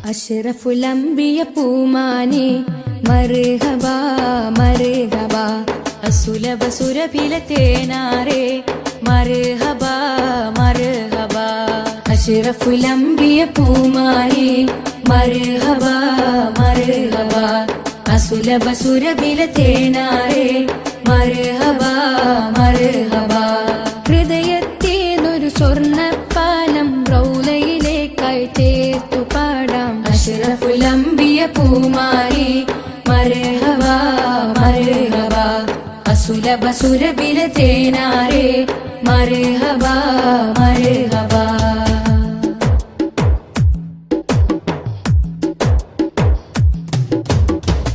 അഷ്റഫുൽ അംബിയ പൂമാനെ മർഹബാ മർഹബാ അസുലഭ സുരഭില തേനാരെ മർഹബാ മർഹബാ അഷ്റഫുൽ അംബിയ പൂമാനെ മർഹബാ മർഹബാ അസുലഭ സുരഭില തേനാരെ മർഹബാ മർഹബാ ഹൃദയത്തേനൊരു സ്വർണ്ണപ്പാലം റൗലയിലേക്കായി ചേർത്തു പാടാം അഷ്റഫുൽ അംബിയ പൂമാനെ മർഹബാ മർഹബാ അസുലഭ സുരഭില തേനാരെ മർഹബാ മർഹബാ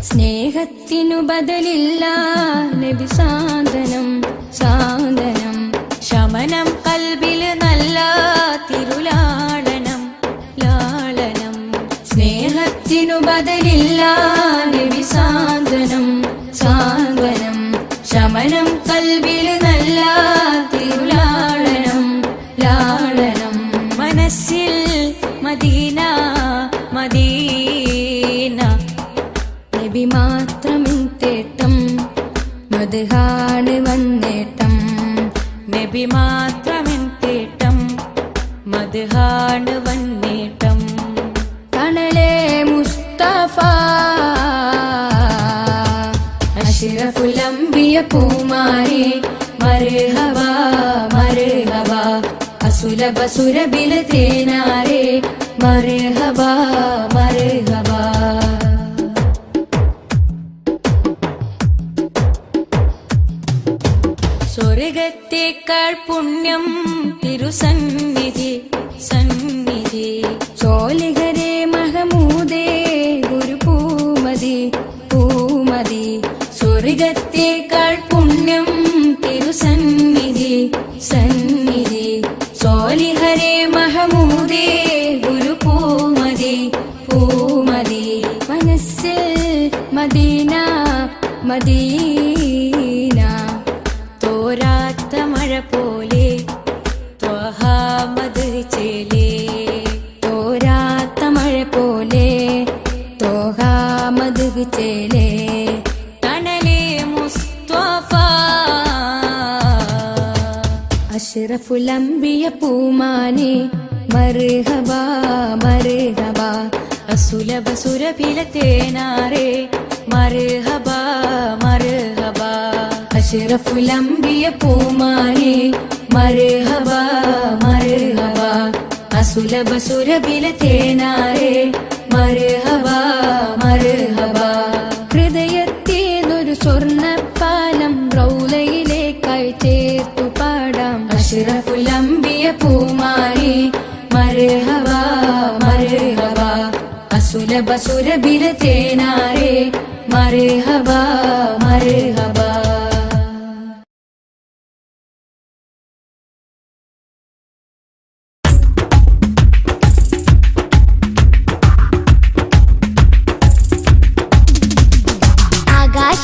സ്നേഹത്തിനു ബദലില്ല നബി സാന്ത്വനം സാന്ത്വനം ശമനം കൽബിൽ നല്ല തിരുലാളനം ലാളനം സ്നേഹത്തിനു ബദലില്ല നബി സാന്ത്വനം സാന്ത്വനം ശമനം കൽബിൽ നല്ല തിരുലാളനം ലാളനം മനസ്സിൽ മദീന മദീന നബി മാത്രമിൻ തേട്ടം മദ്ഹാണ് വന്നേട്ടം നബി മാത്രമിൻ തേട്ടം മദ്ഹാണ് വന്നേട്ടം തണലേ മുസ്തഫ അഷ്റഫുൽ അംബിയ പൂമാനെ മർഹബാ മർഹബാ അസുലഭ സുരഭില തേനാരെ മർഹബാ മർഹബാ സ്വർഗത്തേക്കാൾ പുണ്യം തിരുസന്നിധി സന്നിധി ചോലിഹരേ മഹമൂദേ ഗുരു പൂമതി പൂമതി സ്വർഗത്തേക്കാൾ പുണ്യം തിരുസന്നിധി സന്നിധി ചോലിഹരേ മഹമൂദേ ഗുരു പൂമതി പൂമതി മനസ്സിൽ മദീന മദീന തോരാത്ത മഴ പോലെ ത്വഹാമദ് ചേലേ തോരാത്ത മഴ പോലെ ത്വഹാമദ് ചേലേ തണലേ മുസ്തഫ അഷ്റഫുൽ അംബിയ പൂമാനെ മർഹബാ മർഹബാ അസുലഭ സുരഭില തേനാരെ മർഹബാ മർഹബാ അഷ്റഫുൽ അംബിയ പൂമാനെ മർഹബാ മർഹബാ അസുലഭ സുരഭില തേനാരെ മർഹബാ മർഹബാ ഹൃദയത്തേനൊരു സ്വർണ്ണപ്പാലം റൗലയിലേക്കായി ചേർത്തു പാടാം അഷ്റഫുൽ അംബിയ പൂമാനെ മർഹബാ മർഹബാ അസുലഭ സുരഭില തേനാരെ മർഹബാ മർഹബാ ആകാശ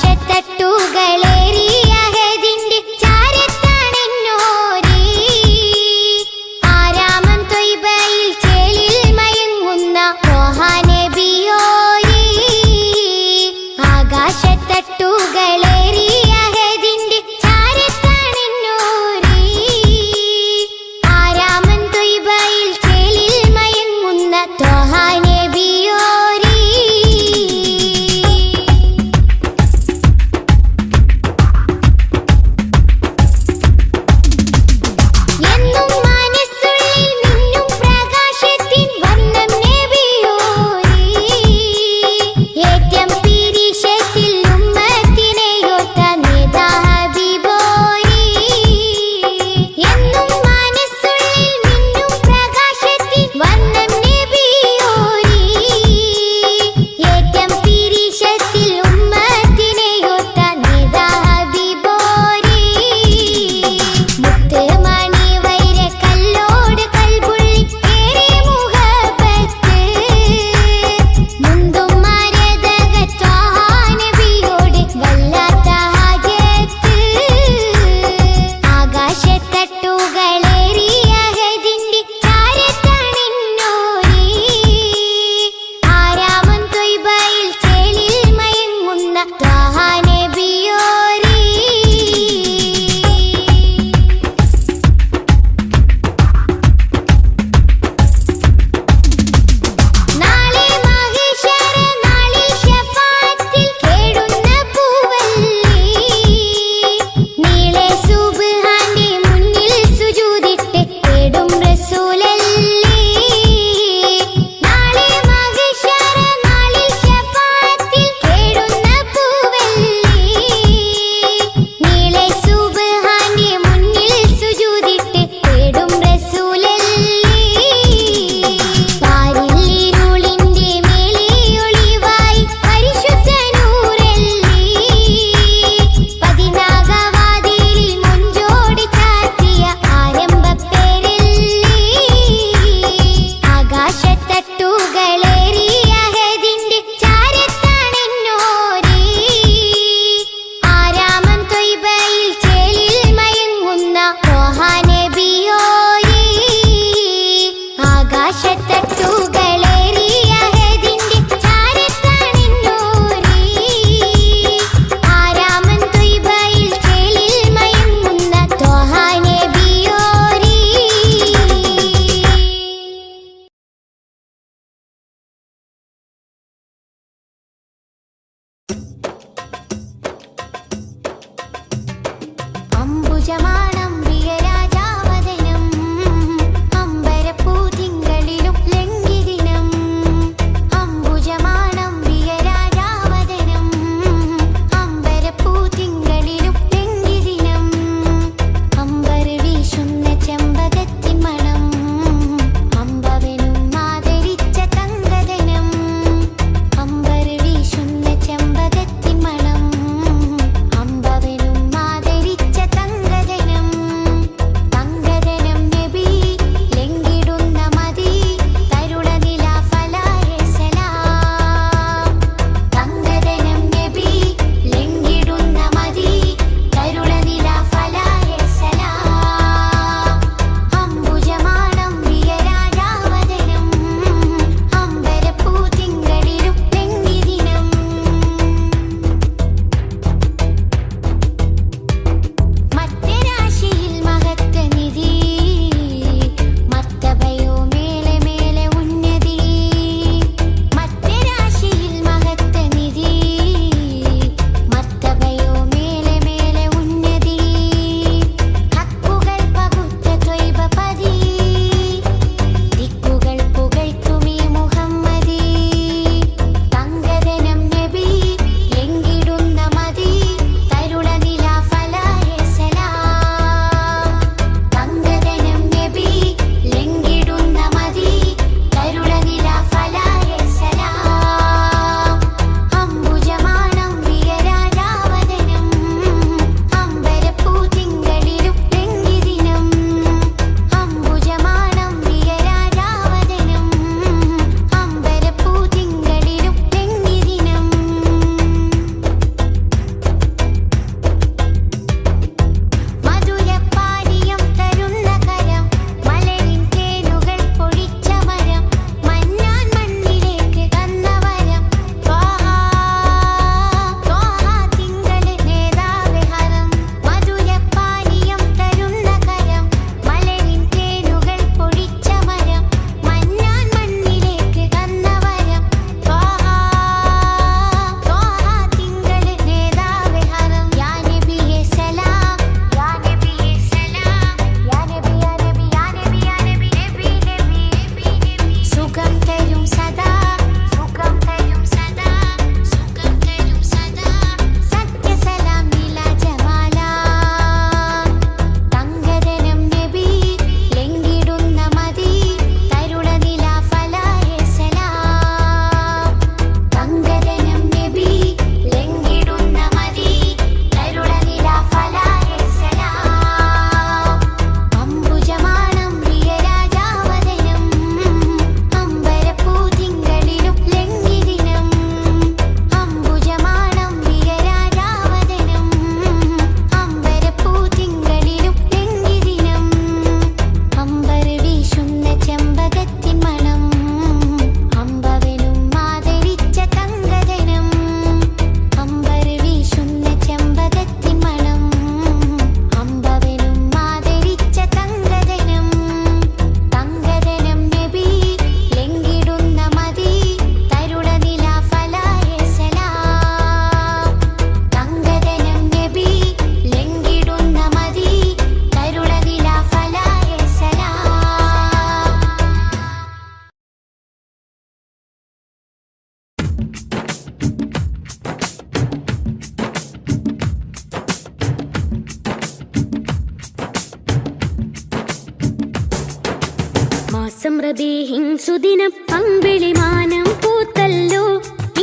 മാസം റബീഹിൻ സുദിനം അമ്പിളിമാനം പൂത്തല്ലോ.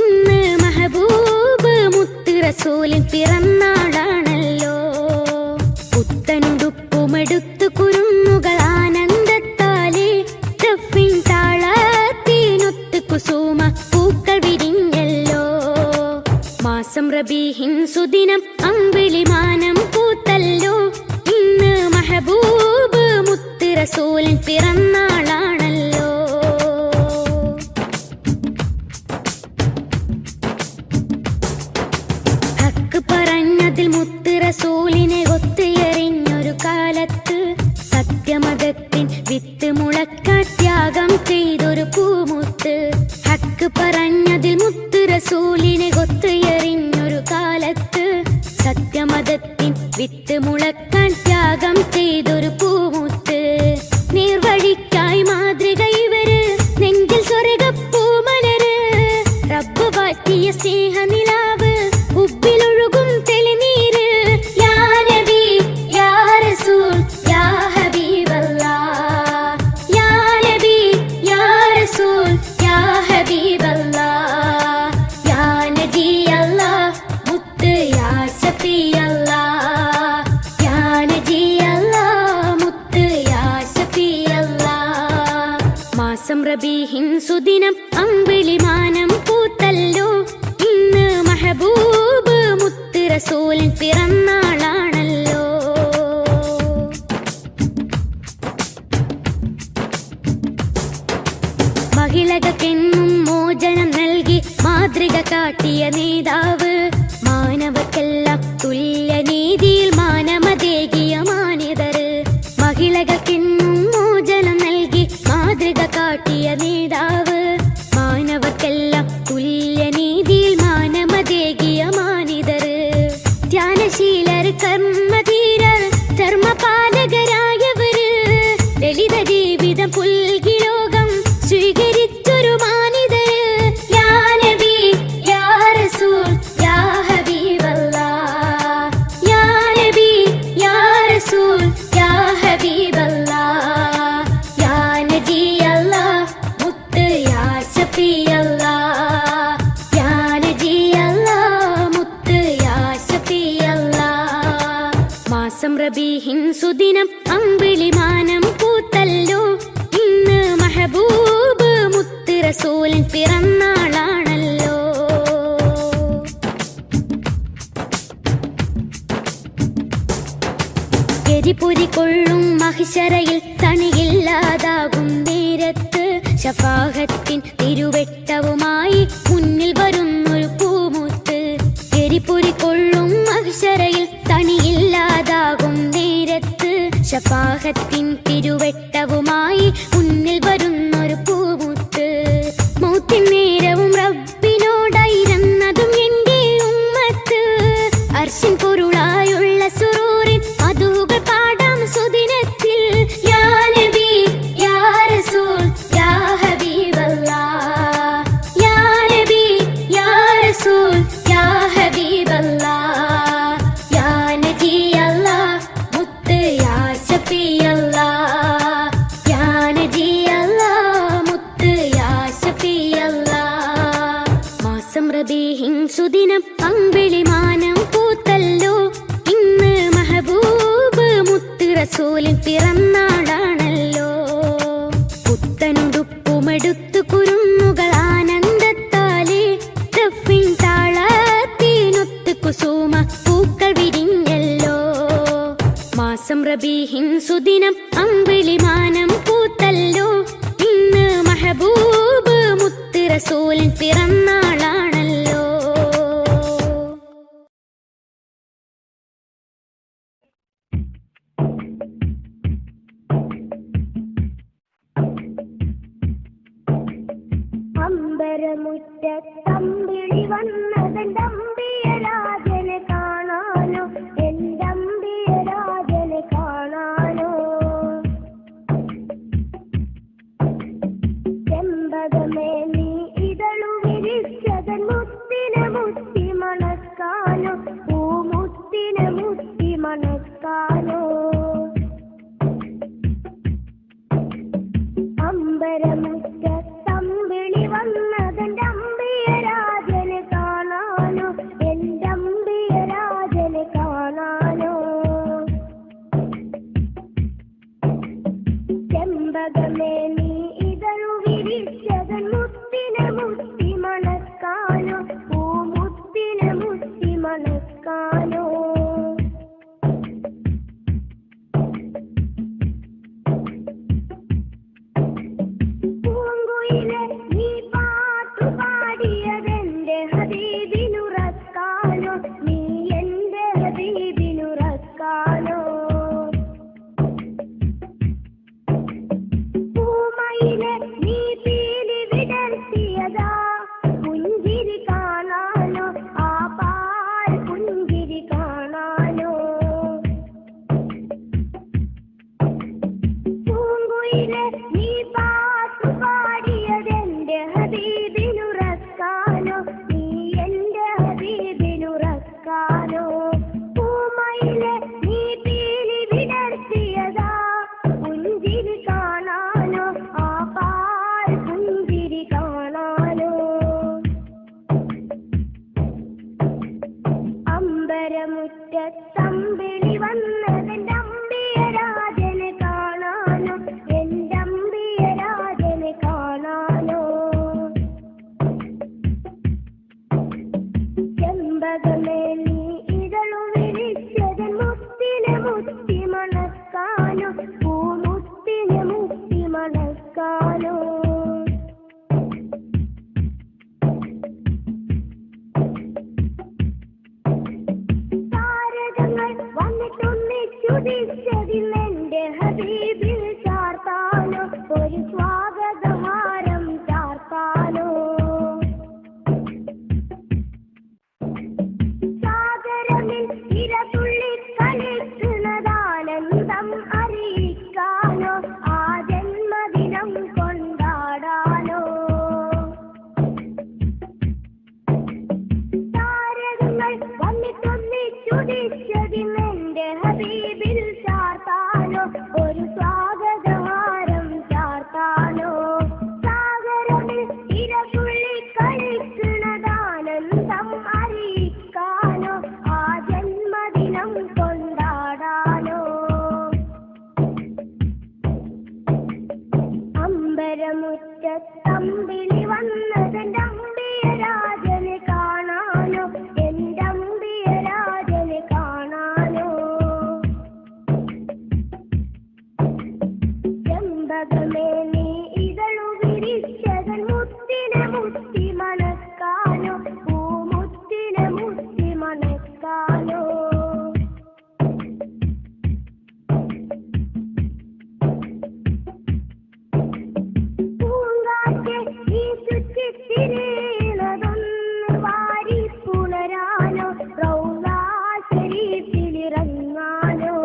ഇന്ന് മഹബൂബ് മുത്ത് റസൂലിൻ പിറന്നാളാണല്ലോ. പുത്തനുടുപ്പുമെടുത്തു കുരുന്നുകൾ ആനന്ദത്താലേ ദഫിൻ താളത്തിനൊത്ത് കുസുമ പൂക്കൾ വിരിഞ്ഞല്ലോ. മാസം റബീഹിൻ സുദിനം അമ്പിളിമാനം പൂത്തല്ലോ. ഇന്ന് മഹബൂബ് മുത്ത് റസൂലിൻ പിറന്നാളാണല്ലോ. ഹക്ക് പറഞ്ഞതിൽ മുത്ത് റസൂലിനെ ഒത്തുയറിഞ്ഞൊരു കാലത്ത് സത്യമതത്തിൻ വിത്ത് മുളക്കാൻ ത്യാഗം ചെയ്തൊരു പൂമുത്ത്. ഹക്ക് പറഞ്ഞതിൽ മുത്ത് റസൂലിനെ ഒത്തുയറിഞ്ഞൊരു കാലത്ത് സത്യമതത്തിൻ വിത്ത് മുളക്കാൻ ത്യാഗം ചെയ്തൊരു പൂമുത്ത്. നീർവഴിക്കായി മാതൃക ഇവര്, നെഞ്ചിൽ സ്വർഗപ്പൂമലര്. റബ്ബ് വാറ്റിയ സ്നേഹനിലാവ്, ഉപ്പിലൊഴുകും തെളിനീര്. യാ നബി യാ റസൂൽ യാ ഹബീബല്ലാഹ്. യാ നബി യാ റസൂൽ യാ ഹബീബല്ലാഹ്. യാ നബി അല്ലാഹ് മുത്ത് യാ ശഫീ അല്ലാഹ്. യാ നബി അല്ലാഹ് മുത്ത് യാ ശഫീ അല്ലാഹ്. മാസം റബീഹിൻ സുദിനം അമ്പിളിമാനം പൂത്തല്ലോ. ഇന്ന് മഹബൂബ് മുത്ത് റസൂലിൻ പിറന്നാളാണല്ലോ. മഹിളകൾക്കെന്നും മോചനം നൽകി മാതൃക കാട്ടിയ നേതാവ്. മാനവക്കെല്ലാം തുല്യനീതിയിൽ മാനമതേകിയ മാന്യതര്. മഹിളകൾക്കെന്നും മോചനം നൽകി മാതൃക കാട്ടിയ നേതാവ്. മാനവക്കെല്ലാം തുല്യനീതിയിൽ മാനമതേകിയ മാനിതര്. ധ്യാനശീലർ കർമ്മധീരർ ധർമ്മപാലകരായവര്. ലളിത ജീവിതം പുൽകി ലോകം സ്വീകരിച്ചൊരു മാനിതര്. യാ നബി യാ റസൂൽ യാ ഹബീബല്ലാഹ്. യാ നബി യാ റസൂൽ യാ ഹബീബല്ലാഹ്. യാ നബി അല്ലാഹ് മുത്ത് യാ ശഫീ അല്ലാഹ്. യാ നബി അല്ലാഹ് മുത്ത് യാ ശഫീ അല്ലാഹ്. മാസം റബീഹിൻ സുദിനം അമ്പിളിമാനം പൂത്തല്ലോ. ഇന്ന് മഹബൂബ് മുത്ത് റസൂലിൻ പിറന്നാളാണല്ലോ. എരിപൊരി കൊള്ളും മഹിശറയിൽ തണിയില്ലാതാകും നേരത്ത്. ശഫാഅത്തിൻ തിരുവെട്ടവുമായി മുന്നിൽ വരുന്നൊരു പൂമുത്ത്. എരിപൊരി കൊള്ളും മഹിശറയിൽ തണിയില്ലാതാകും നേരത്ത്. ശഫാഅത്തിൻ തിരുവെട്ടവുമായി മുന്നിൽ വരുന്നൊരു പൂമുത്ത്. മൗത്തിൻ നേരവും റബ്ബിനോടായിരുന്നതും എന്റെ ഉമ്മത്ത്. അർശിൻ പൊരുളായുള്ള സുറൂറിൻ മധുകൾ പാടാം സുദിനത്തിൽ. യാ നബി യാ റസൂൽ യാ ഹബീബല്ലാഹ്. യാ നബി യാ റസൂൽ യാ ഹബീബല്ലാഹ്. യാ നബി അല്ലാഹ് മുത്ത് യാ ശഫീ അല്ലാഹ്. യാ നബി അല്ലാഹ് മുത്ത് യാ ശഫീ അല്ലാഹ്. മാസം റബീഹിൻ സുദിനം അമ്പിളിമാനം പൂത്തല്ലോ. ഇന്ന് മഹബൂബ് മുത്ത് റസൂലിൻ പിറന്നാളാണല്ലോ. പുത്തനുടുപ്പുമെടുത്തു കുരുന്നുകൾ ആനന്ദത്താലേ. ദഫിൻ താളത്തിനൊത്ത് കുസുമ പൂക്കൾ വിരിഞ്ഞല്ലോ. മാസം റബീഹിൻ സുദിനം അമ്പിളിമാനം പൂത്തല്ലോ. ഇന്ന് മഹബൂബ് മുത്ത് റസൂലിൻ പിറന്നാളാണല്ലോ. അമ്പരമുറ്റത്തമ്പിളി വന്നതെന്തമ്പിയരാജനെ കാണാനോ, എന്തമ്പിയരാജനെ കാണാനോ. ചെമ്പകമേ നീ ഇതളു വിരിച്ചതൻ മുത്തിനെ മുത്തി മണക്കാനോ, പൂമുത്തിനെ മുത്തി മണക്കാനോ. അമ്പരമുറ്റത്തമ്പിളി വന്നതെന്റെ അമ്പിയരാജനെ കാണാനോ, എന്റെ അമ്പിയരാജനെ കാണാനോ. ചെമ്പകമേ നീ ഇതളു വിരിച്ചതൻ മുത്തിനെ മുത്തി മണക്കാനോ, പൂമുത്തിനെ മുത്തി മണക്കാനോ. പൂങ്കുയിലെ നീ പാട്ടു പാടിയതെന്റെ ഹബീബിനുറക്കാനോ, നീ എന്റെ ഹബീബിനുറക്കാനോ. പൂമയിലെ നീ പീലി വിടർത്തിയതാ പുഞ്ചിരി കാണാനോ, ആ പാൽ പുഞ്ചിരി കാണാനോ. തുള്ളിച്ചുതിച്ചതിന്നെന്റെ ഹബീബിൽ ചാർത്താനോ ഒരു സ്വാഗതഹാരം ചാർത്താനോ സാഗരമിൽ തിരതുള്ളി കളിക്കുന്നതാനന്ദം അറിയിക്കാനോ ആ ജന്മദിനം കൊണ്ടാടാനോ താരകങ്ങൾ വന്നിട്ടൊന്നിച്ചുതിച്ചതിന്നെന്റെ ഹബീബിൽ ചാർത്താനോ ഒരു സ്വാഗതഹാരം ചാർത്താനോ സാഗരമിൽ തിരതുള്ളി കളിക്കുന്നതാനന്ദം അറിയിക്കാനോ ആ ജന്മദിനം കൊണ്ടാടാനോ അമ്പരമുറ്റത്തമ്പിളി വന്നതെന്റെ അമ്പിയരാജനെ കാണാനോ എന്റെ അമ്പിയരാജനെ കാണാനോ ചെമ്പകമേ നീ ഇതളു വിരിച്ചതൻ മുത്തിനെ മുത്തി മണക്കാനോ പൂമുത്തിനെ മുത്തി മണക്കാനോ പൂങ്കാറ്റെ നീ ചുറ്റിത്തിരിയുന്നതൊന്ന് വാരി പുണരാനോ റൗളാ ശരീഫിലിറങ്ങാനോ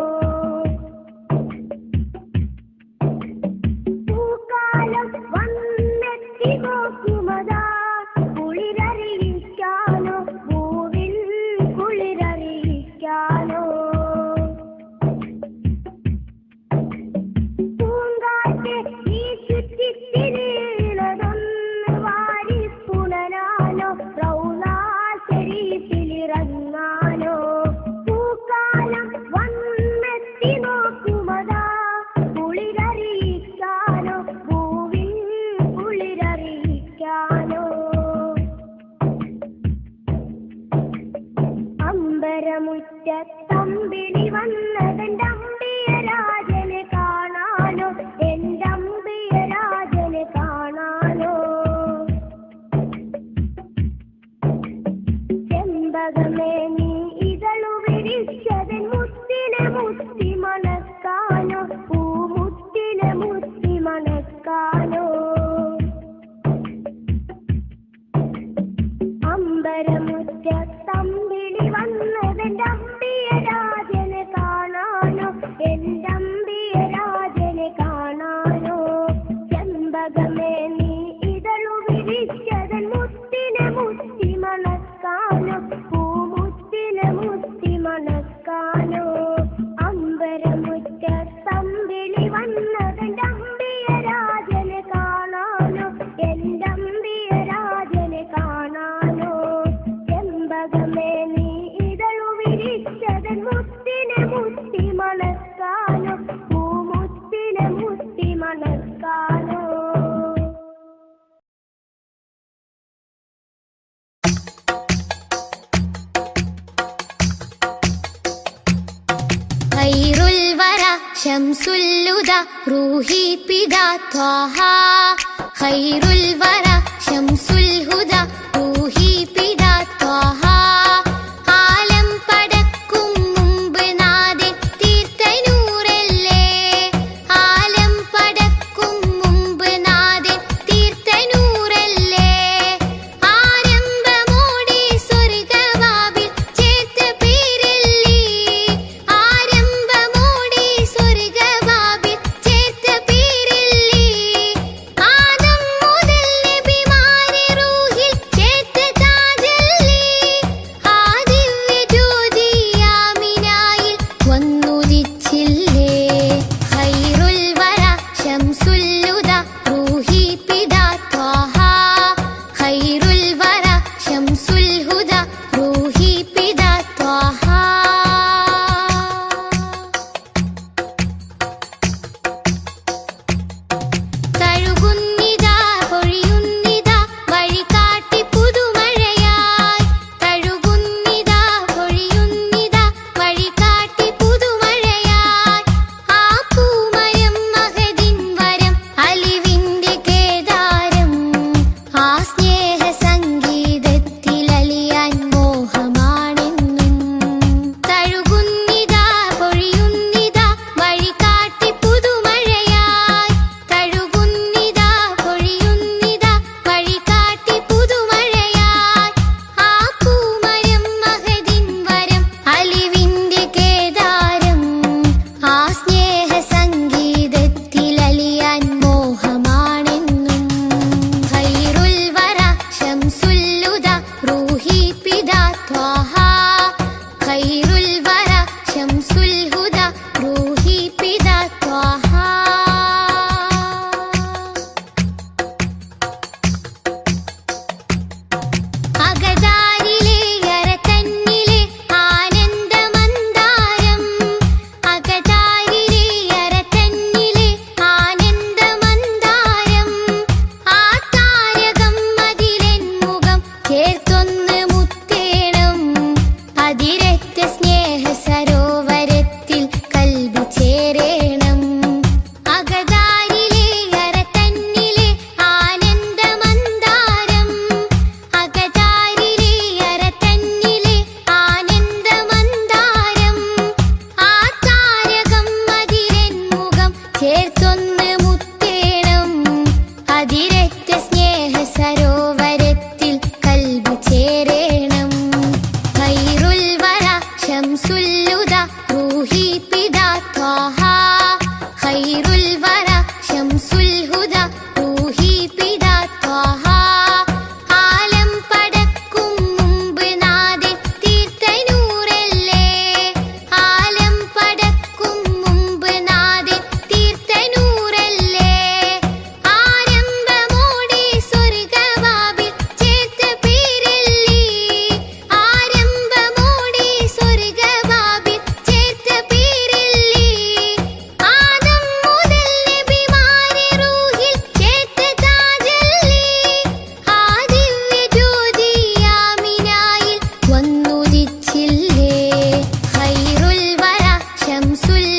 പൂക്കാലം വന്നെത്തി നോക്കുമതാ കുളിരറിയിക്കാനോ പൂവിൻ കുളിരറിയിക്കാനോ പൂങ്കാറ്റെ നീ ചുറ്റിത്തിരിയുന്നതൊന്ന് വാരി പുണരാനോ റൗളാ ശരീഫിലിറങ്ങാനോ പൂക്കാലം വന്നെത്തി നോക്കുമതാ കുളിരറിയിക്കാനോ പൂവിൻ കുളിരറിയിക്കാനോ അമ്പരമുറ്റത്തമ്പിളി വന്നതെന്റെ അമ്പിയരാജനെ കാണാനോ എന്റെ അമ്പിയരാജനെ കാണാനോ ചെമ്പകമേ നീ ഇതളു വിരിച്ചതൻ മുത്തിനെ മുത്തി മണക്കാനോ പൂമുത്തിനെ മുത്തി മണക്കാനോ അമ്പരമുറ്റത്തമ്പിളി വന്നതെന്റെ അമ്പിയരാജനെ കാണാനോ എന്റെ അമ്പിയരാജനെ കാണാനോ ചെമ്പകമേ നീ ഇതളു വിരിച്ചതൻ മുത്തിനെ മുത്തി മണക്കാനോ പൂമുത്തിനെ മുത്തി മണക്കാനോ അമ്പരമുറ്റത്തമ്പിളി വന്നതെന്റെ അമ്പിയരാജനെ കാണാനോ എന്റെ അമ്പിയരാജനെ കാണാനോ ചെമ്പകമേ നീ ഇതളു വിരിച്ചതൻ മുത്തിനെ മുത്തി മണക്കാനോ പൂമുത്തിനെ മുത്തി മണക്കാനോ ഖൈറുൽ വറ ശംസുൽ ഹുദ റൂഹി പിതാ ത്വാഹ ഖൈറുൽ വറ ശംസുൽ ഹുദ റൂഹി പിതാ ത്വാഹ ആലം പടക്കും മുമ്പ് നാഥൻ തീർത്ത നൂറല്ലേ ആലം പടക്കും മുമ്പ് നാഥൻ തീർത്ത നൂറല്ലേ ആരംഭമോടെ സ്വർഗവാവിൽ ചേർത്ത പേരല്ലേ ആരംഭമോടെ സ്വർഗവാവിൽ ചേർത്ത പേരല്ലേ ആദം മുതൽ നബിമാരെ റൂഹിൽ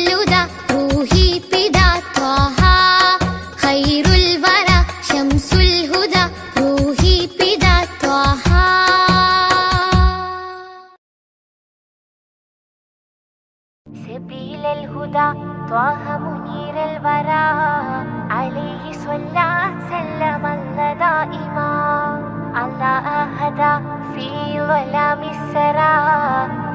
الهدى روحي بدا طه خير الورى شمس الهدى روحي بدا طه سبيل الهدى طه منير الورى عليه صلى سلم الله دائما الله هدى في ظلام السرى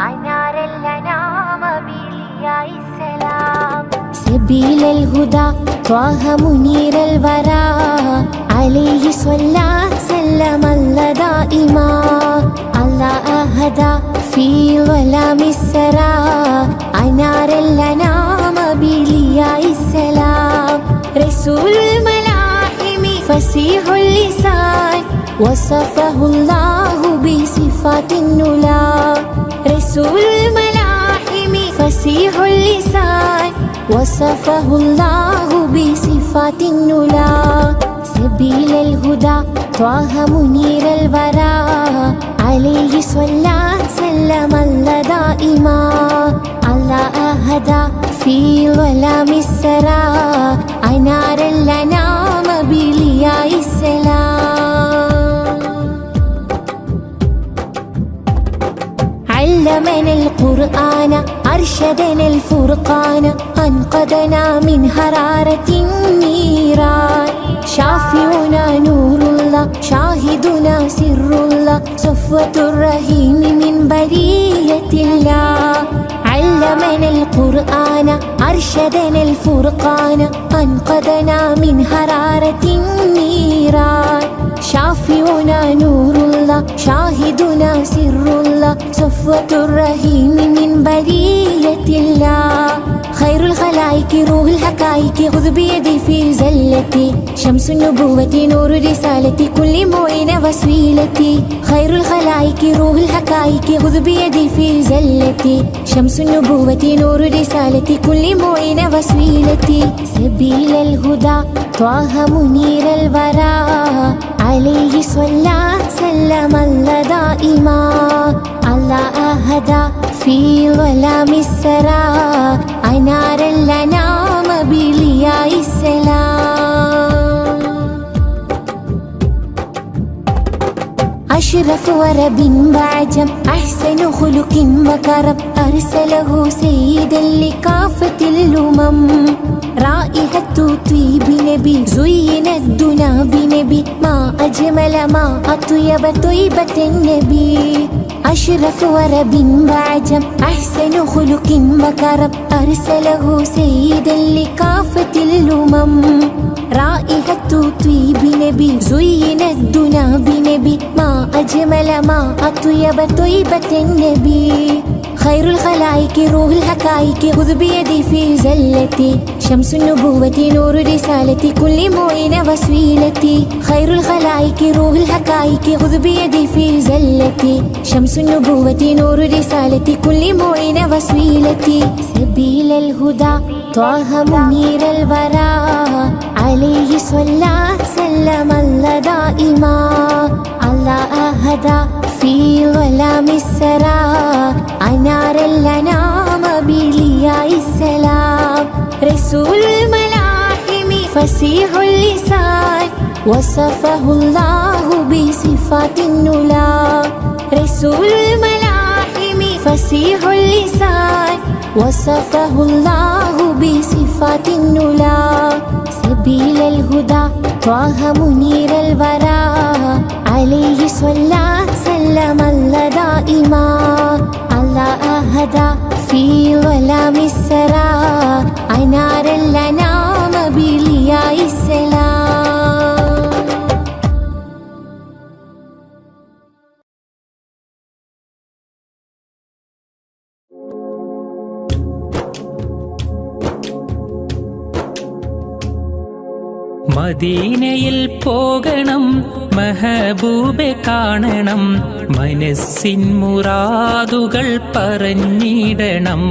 أنار الأنام بلياء السلام سبيل الهدى طه منير الورى عليه صلى سلم الله دائما الله هدى في ظلام السرى أنار الأنام بلياء السلام رسول الملاحم فصيح اللسان وصفه الله بصفات النلا رسول الملاحم فصيح اللسان وصفه الله بصفات النلا سبيل الهدى طه منير الورى عليه صلى سلم الله دائما الله هدى في ظلام السرى أنار الأنام بلياء السلام علمنا القرآن أرشدنا الفرقان أنقذنا من حرارة النيران شافعنا نور الله شاهدنا سر الله صفوة الرحيم من برية الله علمنا القرآن أرشدنا الفرقان أنقذنا من حرارة النيران شافعنا نور الله شاهدنا سر الله صفوة الرحيم من برية الله خير الخلائق روح الحقائق خذ بيدي في زلتي شمس النبوة نور رسالتي كل معين وسيلتي خير الخلائق روح الحقائق خذ بيدي في زلتي شمس النبوة نور رسالتي كل معين وسيلتي سبيل الهدى طه منير الورى عليه صلى سلم الله دائما الله هدى في ظلام السرى أنار الأنام بلياء السلام أشرف ورب وعجم أحسن خلق وكرم أرسله سيدا لكافة الأمم رائحة طيب نبي زين الدنا بنبي ما أجمل ما أطيب طيبة النبي أشرف ورب وعجم أحسن خلق وكرم أرسله سيدا لكافة الأمم رائحة طيب نبي زين الدنا بنبي ما أجمل ما أطيب طيبة النبي خير الخلائق روح الحقائق خذ بيدي في زلتي شمس النبوة نور رسالتي كل معين وسيلتي خير الخلائق روح الحقائق خذ بيدي في زلتي شمس النبوة نور رسالتي كل معين وسيلتي سبيل الهدى طه منير الورى عليه صلى سلم الله دائما الله هدى في ظلام السرى أنار الأنام بلياء السلام رسول الملاحم فصيح اللسان وصفه الله بصفات النلا رسول الملاحم فصيح اللسان وصفه الله بصفات النلا سبيل الهدى طه منير الورى عليه صلى سلم الله دائما الله هدى في ظلام السرى أنار الأنام بلياء السلام മദീനയിൽ പോകണം മെഹബൂബെ കാണണം മനസ്സിൻ മുറാദുകൾ പറഞ്ഞിടണം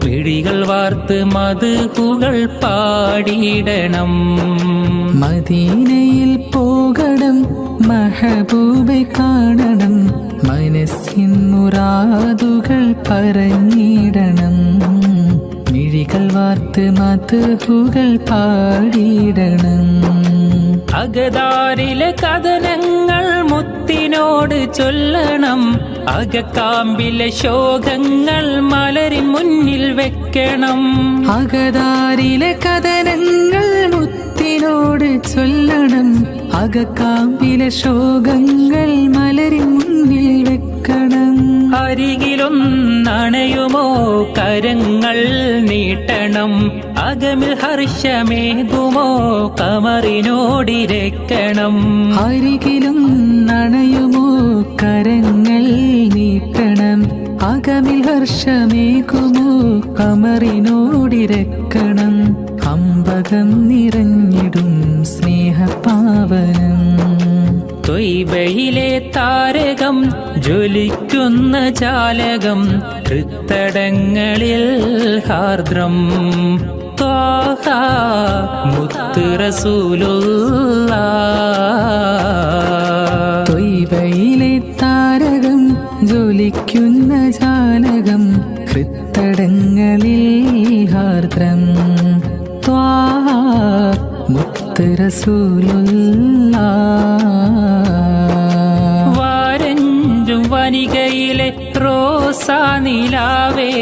മിഴികൾ വാർത്ത് മദ്ഹുകൾ പാടിയിടണം മദീനയിൽ പോകണം മെഹബൂബെ കാണണം മനസ്സിൻ മുറാദുകൾ പറഞ്ഞിടണം മൊഴികൾ വാർത്ത് മദ്ഹുകൾ പാടിയിടണം. അകതാരിലെ കഥനങ്ങൾ മുത്തിനോട് ചൊല്ലണം. അകക്കാമ്പിലെ ശോകങ്ങൾ മലരിൻ മുന്നിൽ വെക്കണം. അകതാരിലെ കഥനങ്ങൾ മുത്തിനോട് ചൊല്ലണം. അകക്കാമ്പിലെ ശോകങ്ങൾ മലരിൻ മുന്നിൽ വെക്കണം. അരികിലൊന്നണയുമോ കരങ്ങൾ നീട്ടണം. അകമിൽ ഹർഷമേകുമോ കമറിനോടിരക്കണം. അരികിലും നണയുമോ കരങ്ങൾ നീട്ടണം. അകമിൽ ഹർഷമേകുമോ കമറിനോടിരക്കണം. അമ്പകം നിറഞ്ഞിടും സ്നേഹപാവനം. ത്വയ്ബയിലെ താരകം ജ്വലിക്കുന്ന ജാലകം. ഹൃത്തടങ്ങളിൽ ഹാർദ്രം ത്വാഹ മുത്ത് റസൂലുള്ളാഹ്. ത്വയ്ബയിലെ താരകം ജ്വലിക്കുന്ന ജാലകം. ഹൃത്തടങ്ങളിൽ ഹാർദ്രം ത്വാഹ മുത്ത് റസൂലുള്ളാഹ്. വാരഞ്ചും വനികയിലെ റോസാ നിലാവേ,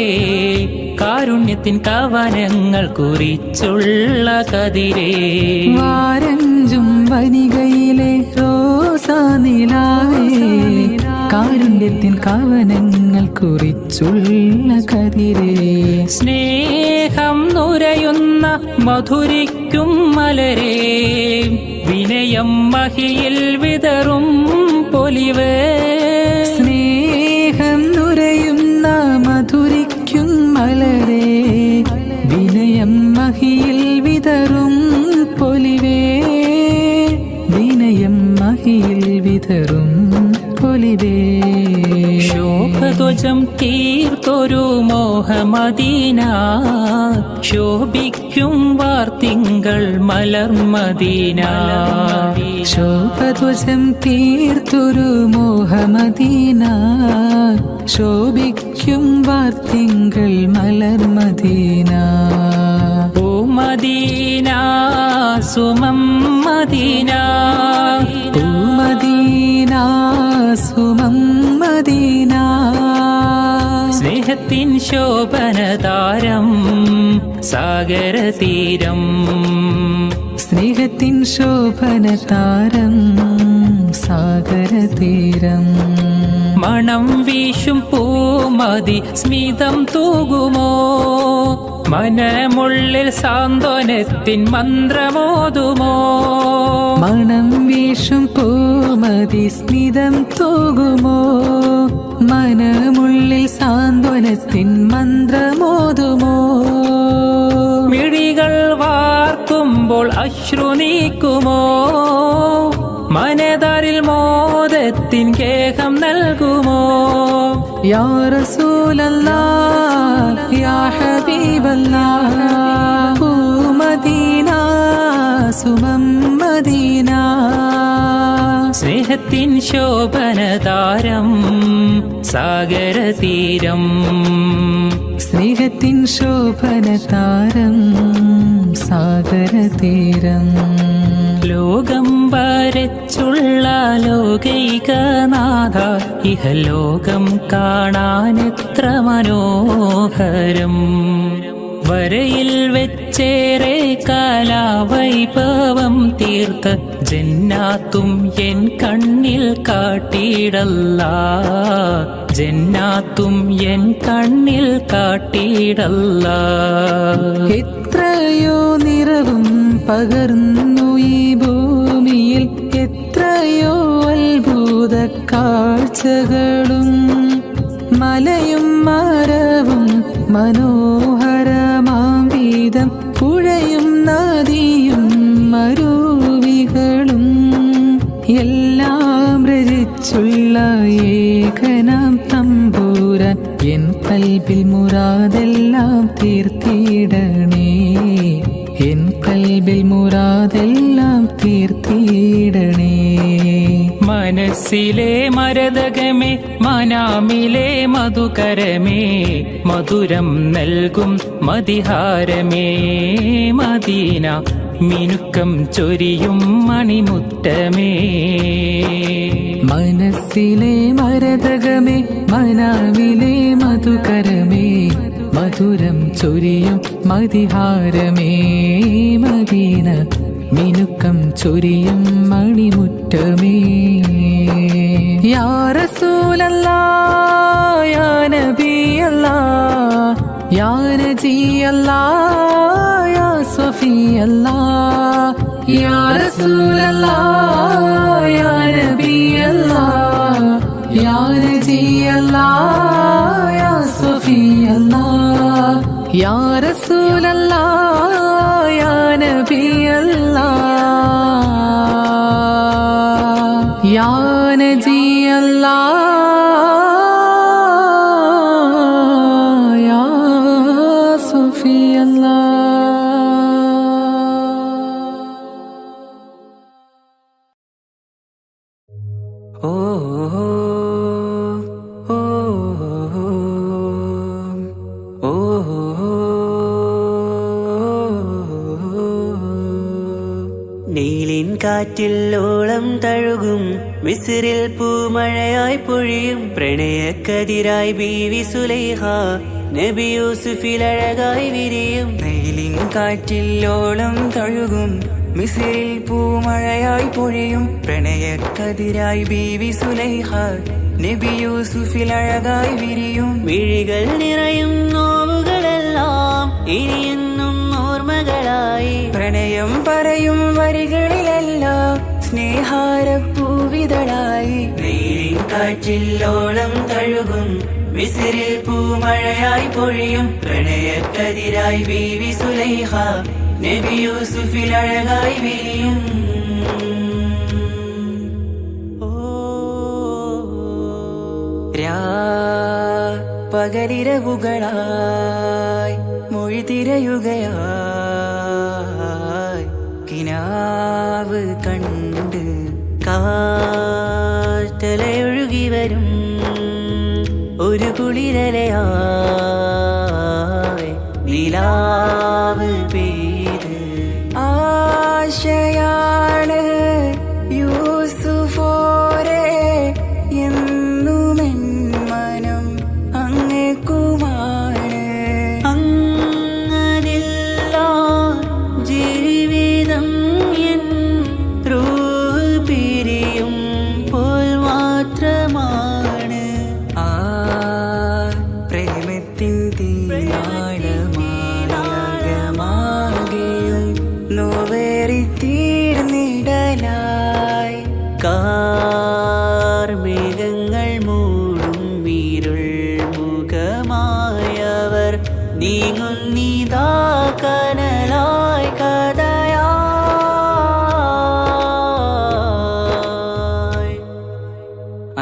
കാരുണ്യത്തിൻ കവനങ്ങൾ കുറിച്ചുള്ള കതിരേ. വാരഞ്ചും വനികയിലെ റോസാ നിലാവേ, കാരുണ്യത്തിൻ കവനങ്ങൾ കുറിച്ചുള്ള കതിരേ. സ്നേഹം നുരയുന്ന മധുരിക്കും മലരേ, വിനയം മഹിയിൽ വിതറും പൊലിവേ. സ്നേഹം നുരയുന്ന മധുരിക്കും മലരേ, വിനയം മഹിയിൽ വിതറും പൊലിവേ. വിനയം മഹിയിൽ വിതറും പൊലിവേ. ശോഭധ്വജം തീർത്തൊരു മോഹമദീന, ശോഭിക്കും വാർത്തിങ്കൾ മലർമദീന. ശോഭധ്വജം തീർത്തൊരു മോഹമദീന, ശോഭിക്കും വാർത്തിങ്കൾ മലർമദീന. ഓ മദീന സുമം മദീന, ഓ മദീന സുമം മദീന. സ്നേഹത്തിൻ ശോഭനതാരം സാഗരതീരം. സ്നേഹത്തിൻ ശോഭനതാരം സാഗരതീരം. മണം വീശും പൂമതി സ്മിതം തൂകുമോ, മനമുള്ളിൽ സാന്ത്വനത്തിൻ മന്ത്രമോതുമോ. മണം വീശും പൂമതി സ്മിതം തൂകുമോ, മനമുള്ളിൽ സാന്ത്വനത്തിൻ മന്ത്രമോതുമോ. മിഴികൾ വാർക്കുമ്പോൾ അശ്രു നീക്കുമോ, മനതാരിൽ മോദത്തിൻ കേഹം നൽകുമോ. യാ റസൂലല്ലാഹ് യാ ഹബീബല്ലാഹ്, ഓ മദീന സുമം മദീന. സ്നേഹത്തിൻ ശോഭനതാരം സാഗരതീരം. സ്നേഹത്തിൻ ശോഭനതാരം സാഗരതീരം. ലോകം വരച്ചുള്ള ലോകൈകനാഥ, ഇഹലോകം കാണാനെത്ര മനോഹരം. വരയിൽ വെച്ചേറെ കലാവൈഭവം തീർത്ത ജന്നാത്തും എൻ കണ്ണിൽ കാട്ടിയിടല്ലാ. ജന്നാത്തും എൻ കണ്ണിൽ കാട്ടിയിടല്ലാ. എത്രയോ നിറവും പകർന്നു ഈ ഭൂമിയിൽ, എത്രയോ അത്ഭുത കാഴ്ചകളും. മലയും മരവും മനോഹരമാം വീതം, പുഴയും നദിയും മരുവികളും. എല്ലാം രചിച്ചുള്ള ഏകനാം തമ്പുരാൻ, എൻ കൽബിൽ മുറാദെല്ലാം തീർത്തിടണേ. എൻ കൽബിൽ മുറാദെല്ലാം തീർത്തിടണേ. മനസ്സിലെ മരതകമേ മനാമിലെ മധുകരമേ മധുരം നൽകും മതിഹാരമേ മദീന മിനുക്കം ചൊരിയും മണിമുറ്റമേ. മനസ്സിലെ മരതകമേ മനാവിലെ മധുകരമേ മധുരം ചൊരിയും മതിഹാരമേ മദീന മിനുക്കം ചൊരിയും മണിമുറ്റമേ. യാ റസൂലല്ലാഹ് യാ നബിയല്ലാഹ് യാ നജിയല്ലാഹ് യാ സ്വഫിയല്ലാഹ് യാ റസൂലല്ലാഹ് യാ നബിയല്ലാഹ് യാ നജിയല്ലാഹ് യാ സ്വഫിയല്ലാഹ് യാ റസൂലല്ലാഹ് യാ നബിയല്ലാഹ് യാ നജിയല്ലാഹ് യാ സ്വഫിയല്ലാഹ്. ഓ ഓ ഓ നീലിൻ കാറ്റിൽ ഓളം തഴുകും മിസ്രിൽ പൂമഴയായി പൊഴിയും പ്രണയക്കതിരായി ബീവി സുലൈഹ നബി യൂസുഫിൽ അഴകായി വിരിയും. നീലിൻ കാറ്റിൽ ഓളം തഴുകും മിസ്രിൽ പൂമഴയായി പൊഴിയും പ്രണയക്കതിരായി ബീവി സുലൈഹ നബി യൂസുഫിൽ അഴകായി വിരിയും. മിഴികൾ നിറയും നോവുകളെല്ലാം ഇനിയെന്നും ഓർമ്മകളായി പ്രണയം പറയും വരികളിലെല്ലാം സ്നേഹാരപ്പൂവിതളായി. നീലിൻ കാറ്റിൽ ഓളം തഴുകും മിസ്രിൽ പൂമഴയായി പൊഴിയും പ്രണയക്കതിരായി ബീവി സുലൈഹ നബി യൂസുഫിൽ അഴകായി വിരിയും. പകലിരവുകളായി മൊഴി തിരയുകയായി കിനാവ് കണ്ട് കാറ്റലയൊഴുകി വരും ഒരു കുളിരലയായി നിലാവ് പെയ്ത് ആശയാണ് യൂസുഫോരെ എന്നുമെൻ മനം അങ്ങേക്കുമാണ്. അങ്ങനില്ല ജീവിതം എൻ റൂഹ് പിരിയും പോൽ മാത്രമാണ്. ആ പ്രേമത്തിൻ തീനാളമാകെയും നോവേറി തീർന്നിടലായി കാർമേഘങ്ങൾ മൂടും വീരുൾ മുഖമായവർ നീങ്ങുന്നിതാ കനലായി കഥയായി.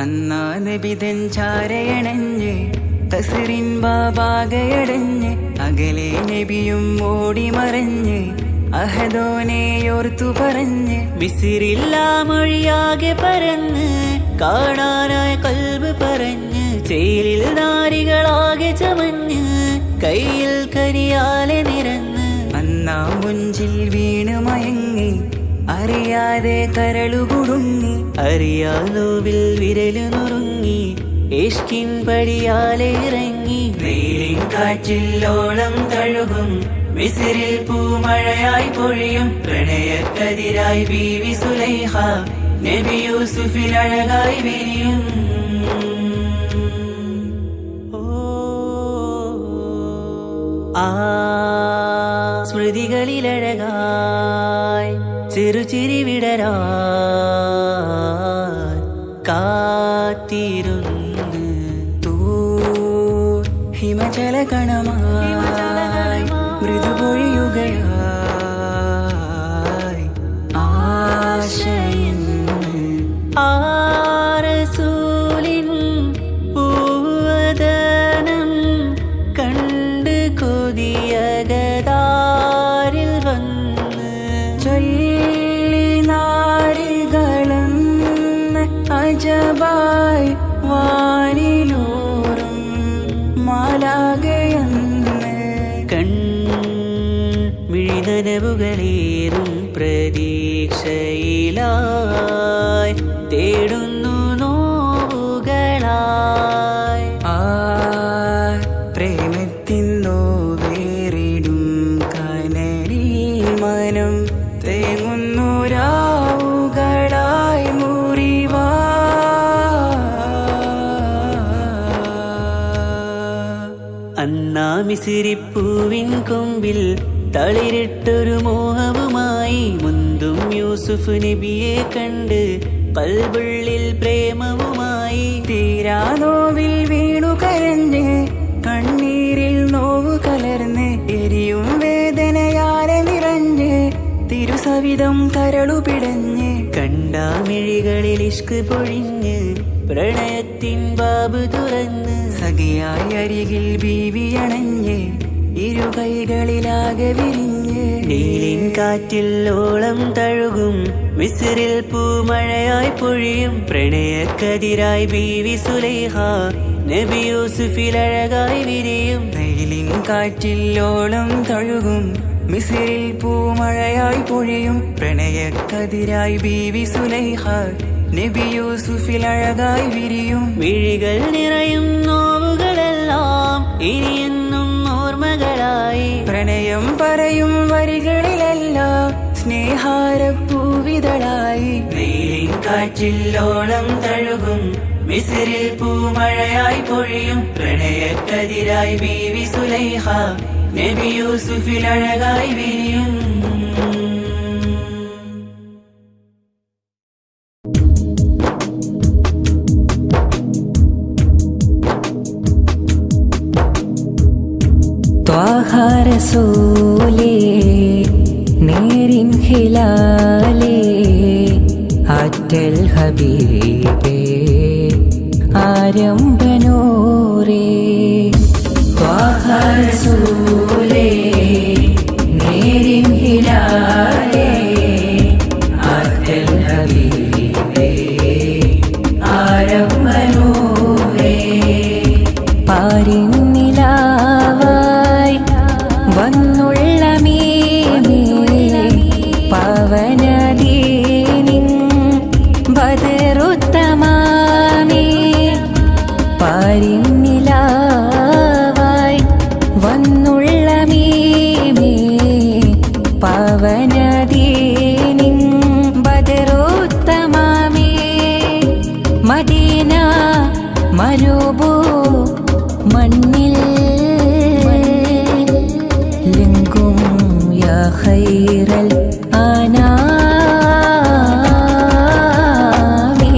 അന്നാ നബിതൻ ചാരയണഞ്ഞ് തസ്റിൻ ബാബാകയടഞ്ഞ് അകലെ നബിയും ഓടി മറഞ്ഞ് അഹദോനെയോർത്തു പറഞ്ഞ് മിസ്രില്ലാ മൊഴിയാകെ പരന്ന് കാണാനായി കൽബ് പറഞ്ഞ് ചേലിൽ നാരികളാകെ ചമഞ്ഞ് കയ്യിൽ കരിയാലെ നിരന്ന് അന്നാ മുഞ്ചിൽ വീണ് മയങ്ങി അറിയാതെ കരളുകുടുങ്ങി അറിയാലോവിൽ വിരലു നുറുങ്ങി ഇഷ്കിൻ പടിയാലെ ഇറങ്ങി. നീലിൻ കാറ്റിൽ ഓളം തഴുകും മിസ്രിൽ പൂമഴയായി പൊഴിയും പ്രണയക്കതിരായി ബീവി സുലൈഹ നബി യൂസുഫിൽ അഴകായി വിരിയും. ആ സ്മൃതികളിലഴകായി ചെറുചിരി വിടരാ കാത്തിരുന്ന് ഹിമജല കണമായി മൃദുപൊഴിയുകയായി ആശയിൻ ആരസൂലിൻ പൂവദനം കണ്ട് കൊതിയകതാരിൽ വന്ന് ചൊല്ലി നാരികളും മിസിരിപ്പൂവിൻ കൊമ്പിൽ തളിരിട്ടൊരു മോഹവുമായി മുന്തും യൂസുഫ് നബിയെ കണ്ട് കൽബുള്ളിൽ പ്രേമവുമായി തീരാനോവിൽ വീണു കരഞ്ഞ് കണ്ണീരിൽ നോവു കലർന്ന് എരിയും വേദനയാലെ നിറഞ്ഞ് തിരുസവിധം കരളു പിടഞ്ഞ് കണ്ടാമിഴികളിൽ ഇഷ്ക് പൊഴിഞ്ഞ് പ്രണയത്തിൻ ബാബ് തുറന്ന് സഖിയായി അരികിൽ ബീവി അണഞ്ഞ് ഇരുകൈകളിലാകെ വിരിഞ്ഞ് നീലിൻ കാറ്റിൽ ഓളം തഴുകും മിസ്രിൽ പൂമഴയായി പൊഴിയും പ്രണയക്കതിരായി ബീവി സുലൈഹ നബി യൂസുഫിൽ അഴകായി വിരിയും നീലിൻ കാറ്റിൽ ഓളം തഴുകും മിസ്രിൽ പൂമഴയായി പൊഴിയും പ്രണയക്കതിരായി ബീവി സുലൈഹ നബി യൂസുഫിൽ അഴകായി വിരിയും വിഴികൾ നിറയും നോവുകളെല്ലാം ഇനിയെന്നും ഓർമ്മകളായി പ്രണയം പറയും വരികളിലെല്ലാം സ്നേഹാരപ്പൂവിതളായി നീലിൻ കാറ്റില്ലോളം തഴുകും മിസ്രിൽ പൂമഴയായി പൊഴിയും പ്രണയക്കതിരായി ബീവി സുലൈഹ നബി യൂസുഫിൽ അഴകായി വിരിയും ത്വാഹ റസൂലേ നേരിൻ ഹിലാലേ ആറ്റൽ ഹബീബേ ആരംഭനൂരേ ത്വാഹ റസൂലേ നേരിൻ ഹിലാലേ ആറ്റൽ ഹബീബേ ആരംഭനൂരേ പാരിന്നിലാവായി വന്നുള്ള പവനദീനിൻ ബദറുത്തമാമി പാരിന്നിലാവായി വന്നുള്ള പവനദീനിൻ ബദറുത്തമാമി മദീന മരുഭൂ മണ്ണിൽ ലിംഗും യാ ഖൈറൽ ആനാമി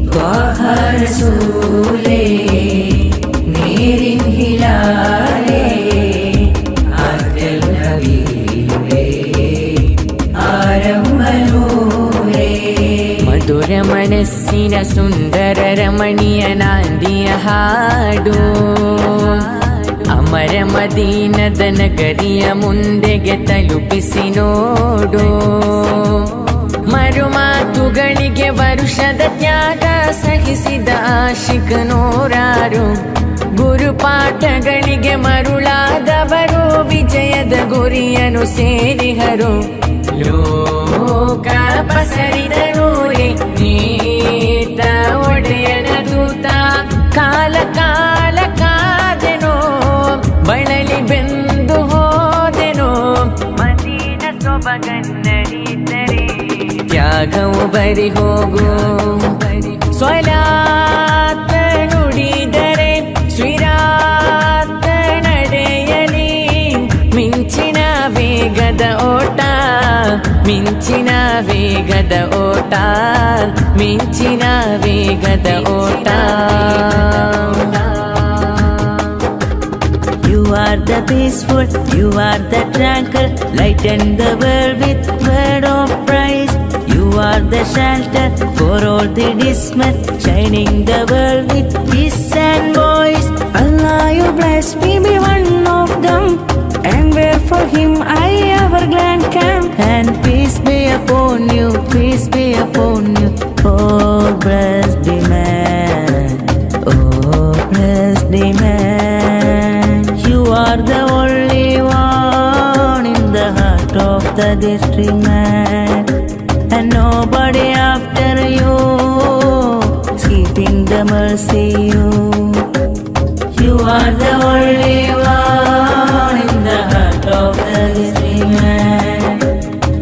ത്വാഹ റസൂലേ നേരിൻ ഹിലാലേ ആറ്റൽ ഹബീബേ ആരംഭനൂരേ മധുര മനസ്സിന സുന്ദര രമണീയനാന്തിയ ಹಾಡು ಅಮರ ಮದೀನದ ನಗರಿಯ ಮುಂದೆಗೆ ತಲುಪಿಸಿ ನೋಡು ಮರುಮಾತುಗಳಿಗೆ ವರುಷದ ತ್ಯಾಗ ಸಹಿಸಿದ ಆಶಿಕ ನೂರಾರು ಗುರುಪಾಠಗಳಿಗೆ ಮರುಳಾದವರು ವಿಜಯದ ಗುರಿಯನ್ನು ಸೇರಿಹರು ಲೋಕ ಪಸರಿದರೂರೇ ನೀತ ಒಡೆಯನ ದೂತ ಕಾಲ ಕಾಲ ಕಾದೆನೋ ಬಳಲಿ ಬೆಂದು ಹೋದೆನೋ ಮದೀನ ಸೊಬಗನ್ನಡಿದರೆ ತ್ಯಾಗವು ಬರಿ ಹೋಗು ಸ್ವಲಾತ ನುಡಿದರೆ ಸ್ವಿರಾತ ನಡೆಯಲಿ ಮಿಂಚಿನ ವೇಗದ ಓಟ ಮಿಂಚಿನ ವೇಗದ ಓಟ ಮಿಂಚಿನ ವೇಗದ ಓಟ You are the peaceful, you are the tranquil, lighten the world with word of praise. You are the shelter for all the dismal, shining the world with peace and voice. Allah, you bless me, be one of them, and where for him I ever glad can. And peace be upon you, peace be upon you, oh blessed the man, oh blessed the man. You are the only one in the heart of the district man, and nobody after you is keeping the mercy you. You are the only one in the heart of the district man,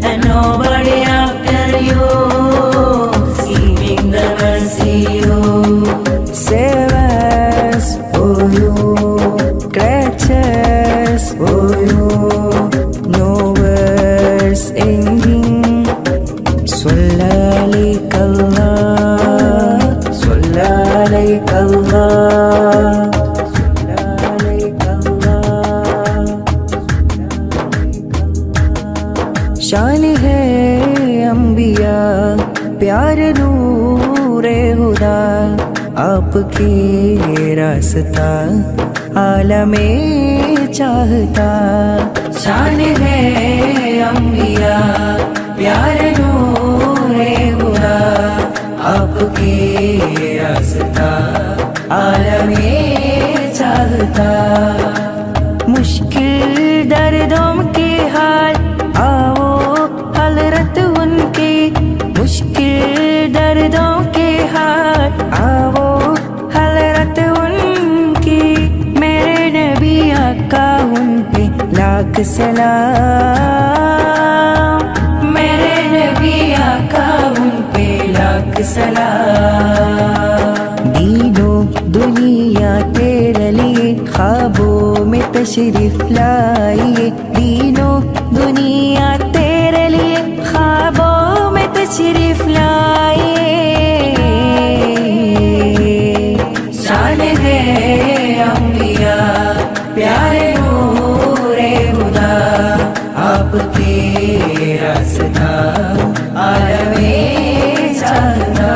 and nobody after you is keeping the mercy you. Seven शान है अंबिया प्यार नूरे खुदा आपके रास्ता आलमे चाहता शान है अंबिया प्यार नूरे खुदा आपके रास्ता आलमे चाहता मुश्किल दर्दों के हाल आओ हजरत उनके मुश्किल दर्दों के हाल आओ हजरत उनकी मेरे नबी आका उन पे लाख सलाम मेरे नबी आका उन पे लाख सलाम दीनो दुनिया तेरे लिए ख्वाबों में तशरीफ लाइए दीनो दुनिया तेरे लिए ख्वाबों में तशरीफ लाइए शान है अंबिया प्यारे नूरे खुदा आपके रास्ता आलमे चाहता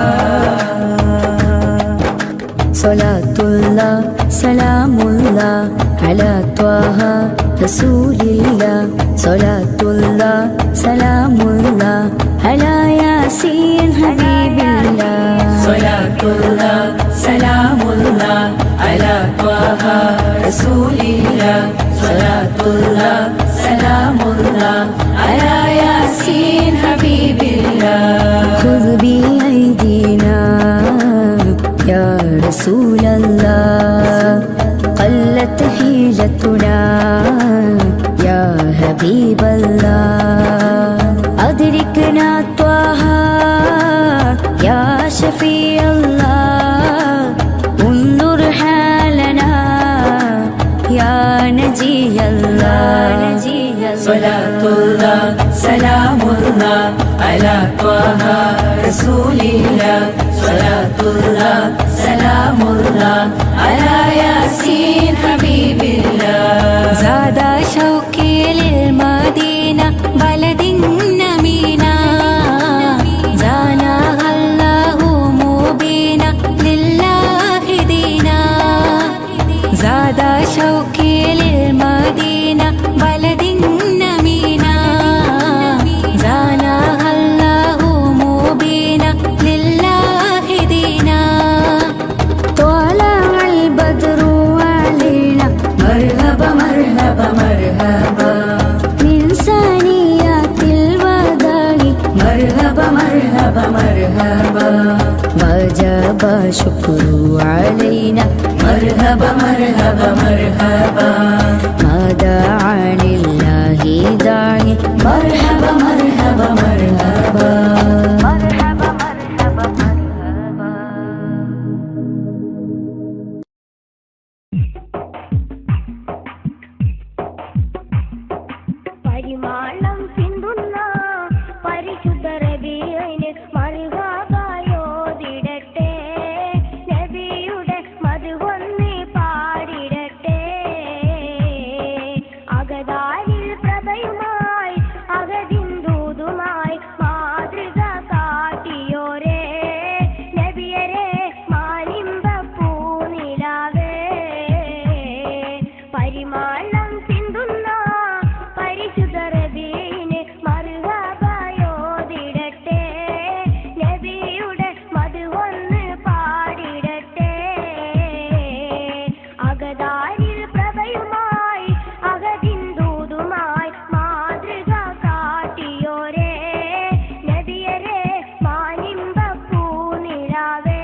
सलातुल्लाह सलामुल्लाह अला त्वाहा रसूलिल्लाह सलातुल्लाह सलामुल्लाह अला यासीन हबीबिल्लाह सलातुल्लाह सलामुल्लाह अला त्वाहा रसूलिल्लाह सलातुल्लाह सलामुल्लाह अला यासीन हबीबिल्लाह खुद भी ऐदीना या रसूल अल्लाह قلت حيلتنا يا حبيب الله أدركنا طه يا شفيع الله انظر حالنا يا نجي الله صلاة الله سلام الله على طه رسول الله صلاة الله سلام الله على ياسين حبيب الله زاد شوقي للمدينة بلد نمينا زانها الله مبينا لله دينا زاد شوقي للمدينة بلد نمينا زانها الله مبينا لله دينا طلع البدر علينا مرحبا مرحبا مرحبا من ثنيات الوداع مرحبا مرحبا مرحبا وجب شكر علينا مرحبا مرحبا مرحبا ما دعا لله داعي مرحبا مرحبا مرحبا പരിമാണം സിന്ധുന്ന പരിശുദ്ധ റബീഇന് മർഹബയോദിടട്ടെ നബിയുടെ മദ്ഹൊന്ന് പാടിടട്ടെ അഗദാരിൽ പ്രഭയുമായി അഗതിൻ ദൂതുമായി മാതൃക കാട്ടിയോരേ നബിയരെ മാനിമ്പ പൂനിലാവേ പരിമാണം സിന്ധുന്ന പരിശുദ്ധ റബീഇന് മർഹബയോദിടട്ടെ നബിയുടെ മദ്ഹൊന്ന് പാടിടട്ടെ അഗദാരിൽ പ്രഭയുമായി അഗതിൻ ദൂതുമായി മാതൃക കാട്ടിയോരേ നബിയരെ മാനിമ്പ പൂനിലാവേ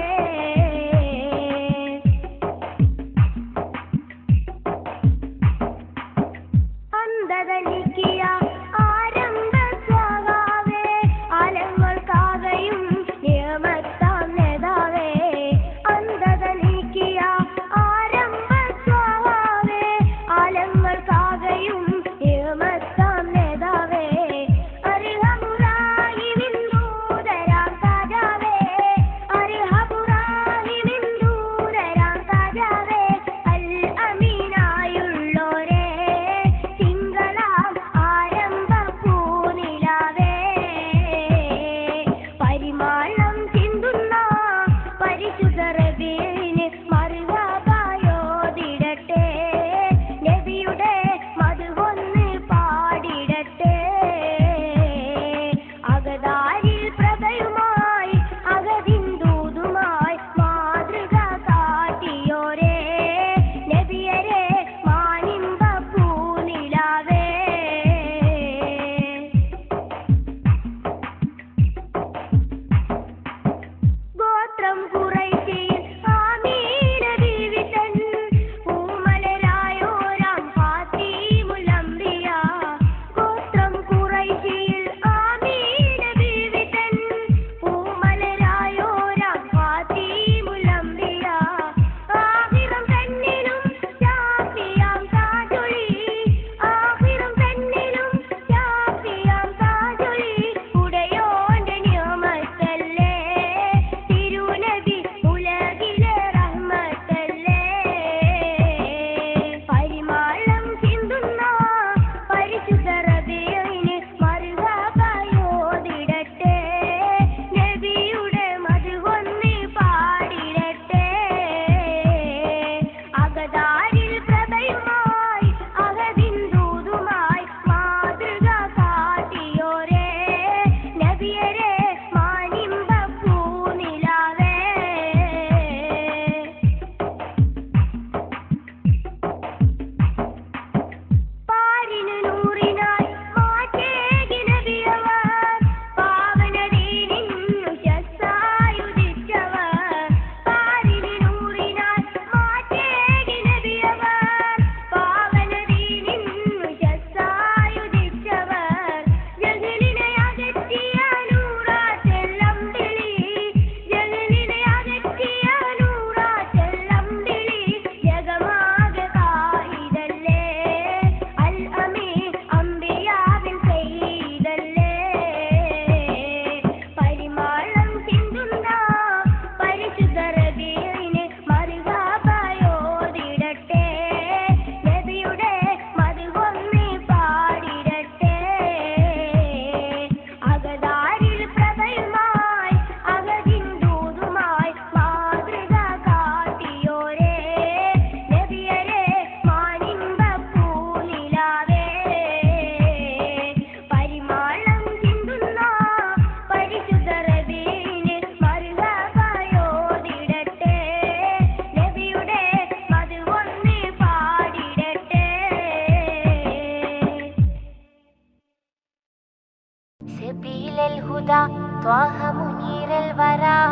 سبيل الهدى طه منير الورى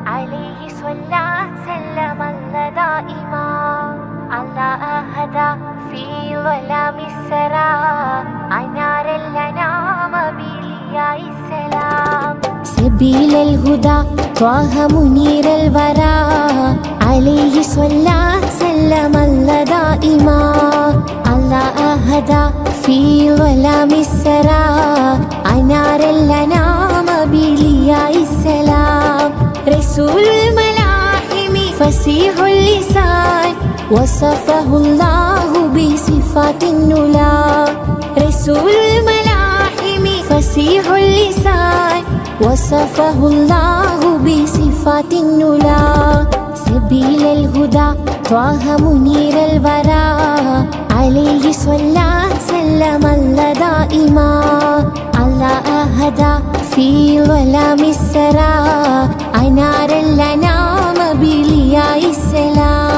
عليه صلى سلم الله دائما الله أهدى في ظلام السرى أنار الأنام بلياء السلام سبيل الهدى طه منير الورى عليه صلى سلم الله دائما الله أهدى في ظلام السرى أنار الأنام بلياء السلام رسول الملاحم فصيح اللسان وصفه الله بصفات النلا رسول الملاحم فصيح اللسان وصفه الله بصفات النلا سبيل الهدى طه منير الورى عليه صلى سلم الله دائما الله أهدى في ظلام السرى أنار الأنام بلياء السلام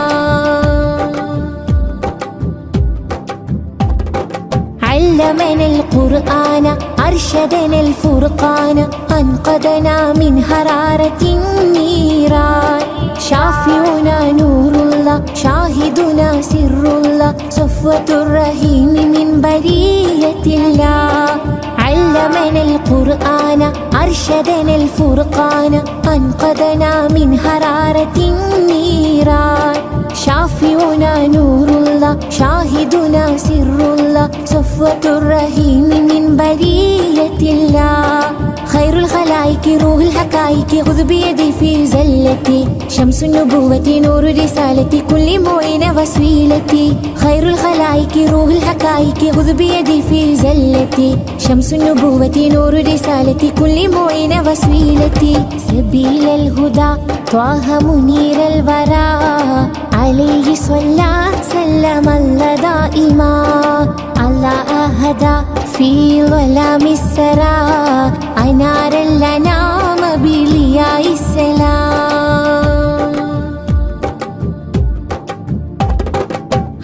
علمنا القرآن أرشدنا الفرقان أنقذنا من حرارة النيران شافعنا نور الله شاهدنا سر الله صفوة الرحيم من برية الله علمنا القرآن أرشدنا الفرقان أنقذنا من حرارة النيران شافعنا نور الله شاهدنا سر الله صفوة الرحيم من برية الله خير الخلائق روح الحقائق خذ بيدي في زلتي شمس النبوة نور رسالتي كل معين وسيلتي خير الخلائق روح الحقائق خذ بيدي في زلتي شمس النبوة نور رسالتي كل معين وسيلتي سبيل الهدى طه منير الورى عليه صلى سلم الله دائما الله أهدى في ظلام السرى أنار الأنام بلياء السلام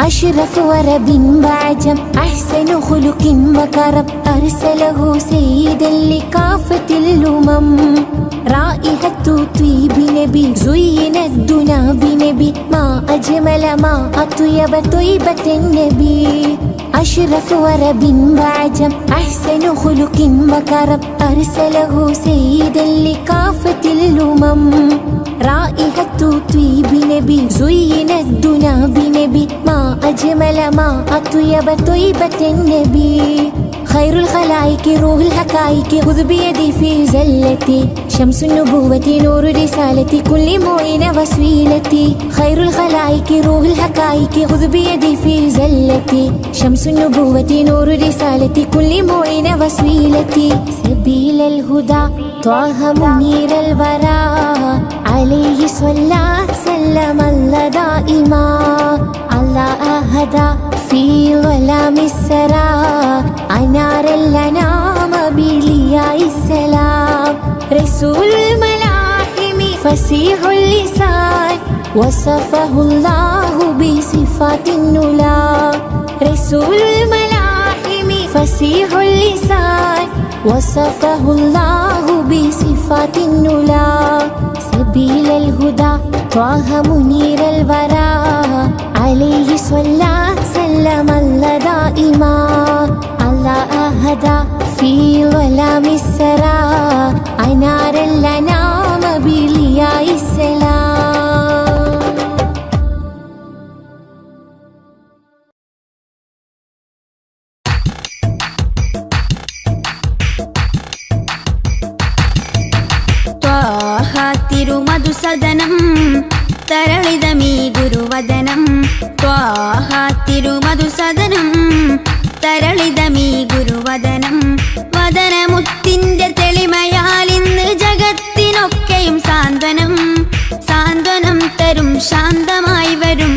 أشرف ورب وعجم أحسن خلق وكرم أرسله سيدا لكافة الأمم رائحة طيب نبي زين الدنا بنبي ما أجمل ما أطيب طيبة النبي أشرف ورب وعجم أحسن خلق وكرم أرسله سيدا لكافة الأمم رائحة طيب نبي زين الدنا بنبي ما أجمل ما أطيب طيبة النبي خير الخلائق روح الحقائق خذ بيدي في زلتي شمس النبوة نور رسالتي كل معين وسيلتي خير الخلائق روح الحقائق خذ بيدي في زلتي شمس النبوة نور رسالتي كل معين وسيلتي سبيل الهدى طه منير الورى عليه صلى سلم الله دائما الله أهدى في ظلام السرى أنار الأنام بلياء السلام رسول الملاحم فصيح اللسان وصفه الله بصفات النلا رسول الملاحم فصيح اللسان وصفه الله بصفات النلا سبيل الهدى طه منير الورى عليه صلى سلم الله دائما الله أهدى في ظلام السرى أنار الأنام بلياء السلام ത്വാഹ തിരുമധുസദനം തരളിതമീ ഗുരുവദനം ത്വാഹ തിരുമധുസദനം തരളിതമീ ഗുരുവദനം വദനമുത്തിന്റെ തെളിമയാൽ ഇന്ന് ജഗത്തിനൊക്കെയും സാന്ത്വനം സാന്ത്വനം തരും ശാന്തമായി വരും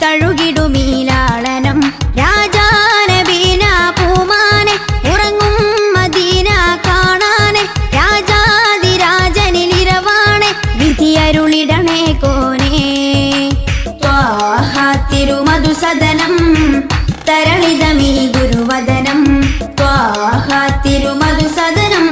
തഴുകിടുമീലാളനം രാജാനബീന പൂമാനെ ഉറങ്ങും മദീന കാണാനെ രാജാതിരാജനിലിരവാണെ വിധിയരുളിടണേ കോനേ ത്വാഹ തിരുമധുസദനം തരളിതമീ ഗുരുവദനം ത്വാഹ തിരുമധുസദനം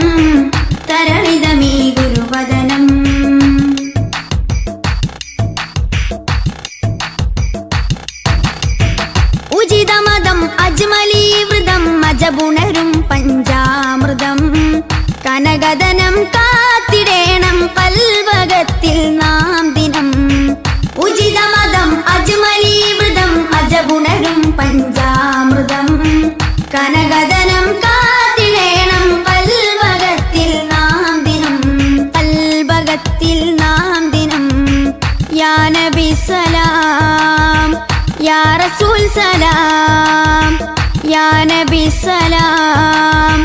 അജ്മലി വ്രതം അജബുണരും പഞ്ചാമൃതം കനകദനം കാത്തിടേണം കൽവകത്തിൽ നാം ദിനം ഉചിതമതം അജ്മലി വ്രതം അജബുണരും പഞ്ചാമൃതം കനകദനം കാത്തിടേണം കൽവകത്തിൽ നാം ദിനം കൽവകത്തിൽ നാം ദിനം യാ നബി സലാം യാ റസൂൽ സലാം യാ നബി സലാം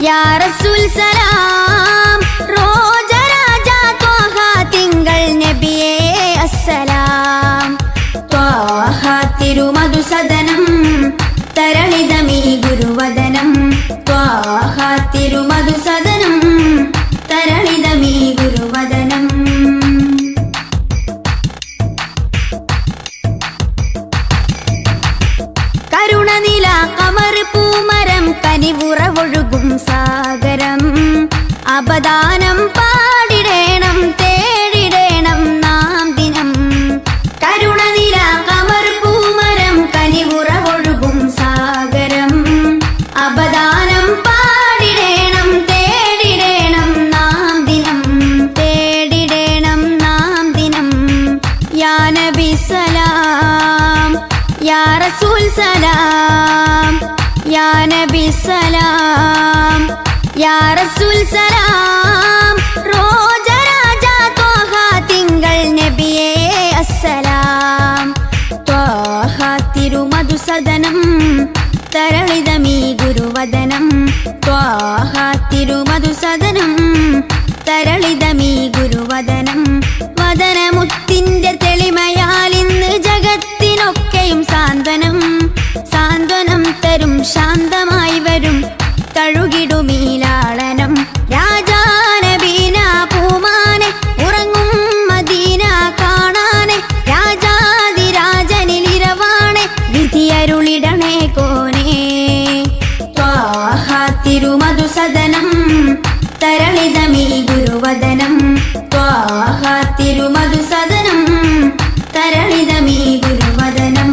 യാ റസൂൽ സലാം റോജരാജ ത്വാഹ തിങ്കൾ നബിയേ അസ്സലാം ത്വാഹ തിരുമധുസദനം തരളിതമീ ഗുരുവദനം ത്വാഹ തിരുമധുസദനം തരളിതമീ ഗുരുവദനം കരുണനില കമർ പൂമരം കനിവുറവൊഴുകും സാഗരം അപദാനം പാടിടേണം തേടിടേണം നാം ദിനം കരുണനില കമർ പൂമരം കനിവുറവൊഴുകും സാഗരം അപദാനം പാടിടേണം തേടിടേണം നാം ദിനം തേടിടേണം നാം ദിനം യാ നബി സലാം യാ റസൂൽ സലാം യാ നബി സലാം യാ റസൂൽ സലാം റോജരാജ ത്വാഹ തിങ്കൾ നബിയേ അസ്സലാം ത്വാഹ തിരുമധുസദനം തരളിതമീ ഗുരുവദനം ത്വാഹ തിരുമധുസദനം തരളിതമീ ഗുരുവദനം വദനമുത്തിന്റെ തെളിമയാൽ ഇന്ന് ജഗത്തിനൊക്കെയും സാന്ത്വനം സാന്ത്വനം തരും ശാന്തമായി വരും തഴുകിടുമീലാളനം രാജാനബീന പൂമാനെ ഉറങ്ങും മദീന കാണാനെ രാജാതിരാജനിലിരവാണെ വിധിയരുളിടണേ കോനേ ത്വാഹ തിരുമധുസദനം തരളിതമീ ഗുരുവദനം ത്വാഹ തിരുമധുസദനം തരളിതമീ ഗുരുവദനം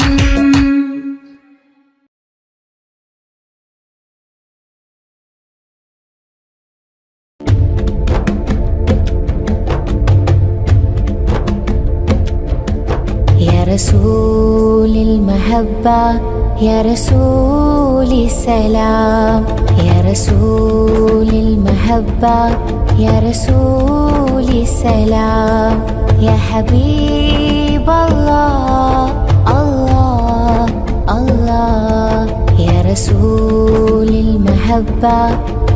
يا رسول المحبة يا رسول السلام يا رسول المحبة يا رسول السلام يا حبيب الله الله الله يا رسول المحبة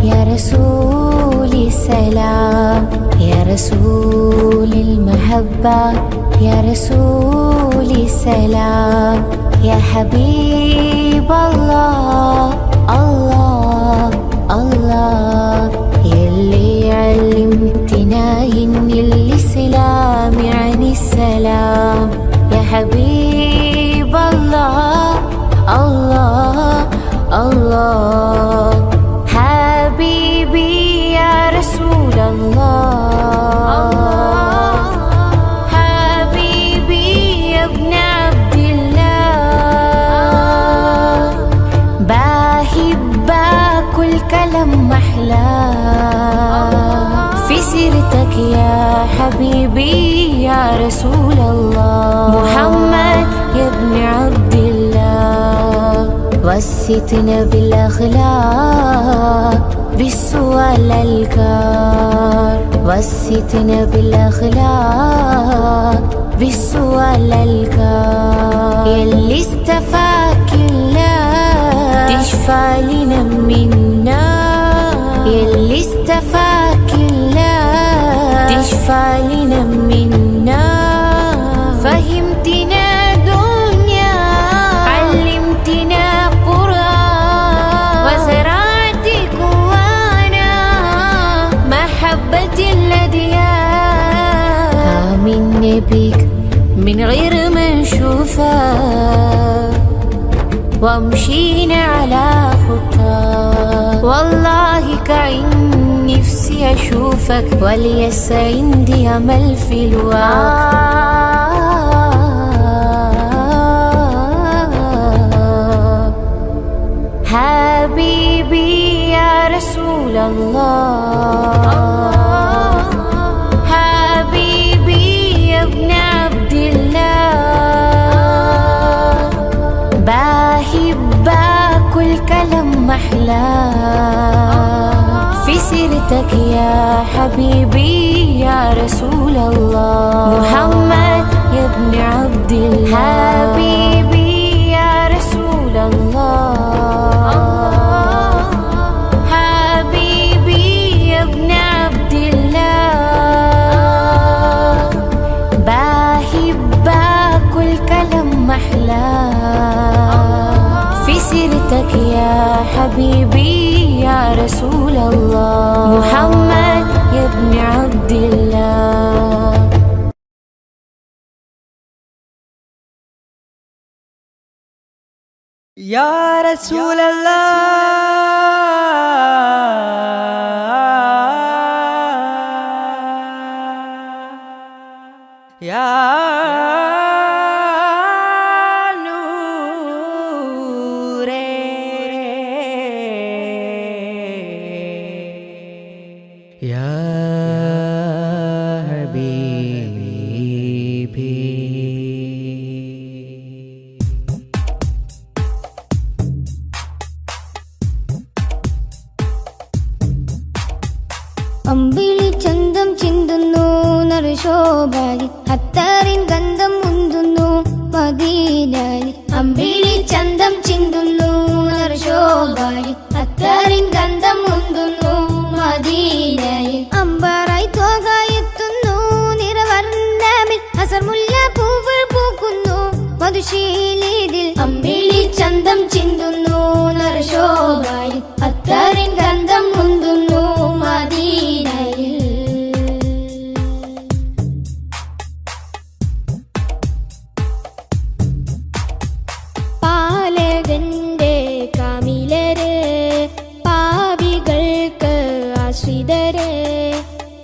يا رسول السلام يا رسول المحبة يا رسول السلام يا حبيب الله الله الله يلي علمتنا إن الإسلام عن السلام يا حبيب الله الله الله حبيبي يا رسول الله حبيبي يا ابن عبد الله بحبك الكلام محلى في سيرتك يا حبيبي يا رسول الله محمد يا ابن عبد الله وسيتنا بالأخلاق بالسؤال الكار وسيتنا بالأخلاق بالسؤال الكار يلي استفاك الله تشفى لنا منا يلي استفاك الله تشفى لنا منا فهمتنا دنيا علمتنا قرآن وزرعت جوانا محبة الأديان آمنا بك من غير ما نشوفك ومشينا على خطاك والله كعين نفسي أشوفك وليس عندي أمل في الواقع. رسول الله حبيبي يا ابن عبد الله بحبك والكلام محلى في سيرتك يا حبيبي يا رسول الله محمد يا ابن عبد الله حبيبي يا رسول الله حبيبي يا ابن عبد الله بحبك والكلام محلى في سيرتك يا حبيبي يا رسول الله محمد يا ابن عبد الله يا رسول الله يا يا حبيبي അമ്പിളി ചന്തം ചിന്തുന്നു നറുശോഭാലി അത്താറിൻ ഗന്ധം മുന്തുന്നു മദീനാലി അമ്പിളി ചന്തം ചിന്തുന്നു നറുശോഭാലി അത്താറിൻ ഗന്ധം മുന്തുന്നു മദീനാലി അമ്പറായി തോകായെത്തുന്നു നിറവർണ്ണമിൽ അസർമുല്ല പൂവുകൾ പൂക്കുന്നു മധുശീലിതിൽ അമ്പിളി ചന്തം ചിന്തുന്നു നറുശോഭാലി അത്താറിൻ ഗന്ധം മുന്തുന്നു മദീനയിൽ പാലകന്റെ കാമിലര് പാപികൾക്ക് ആശ്രിതര്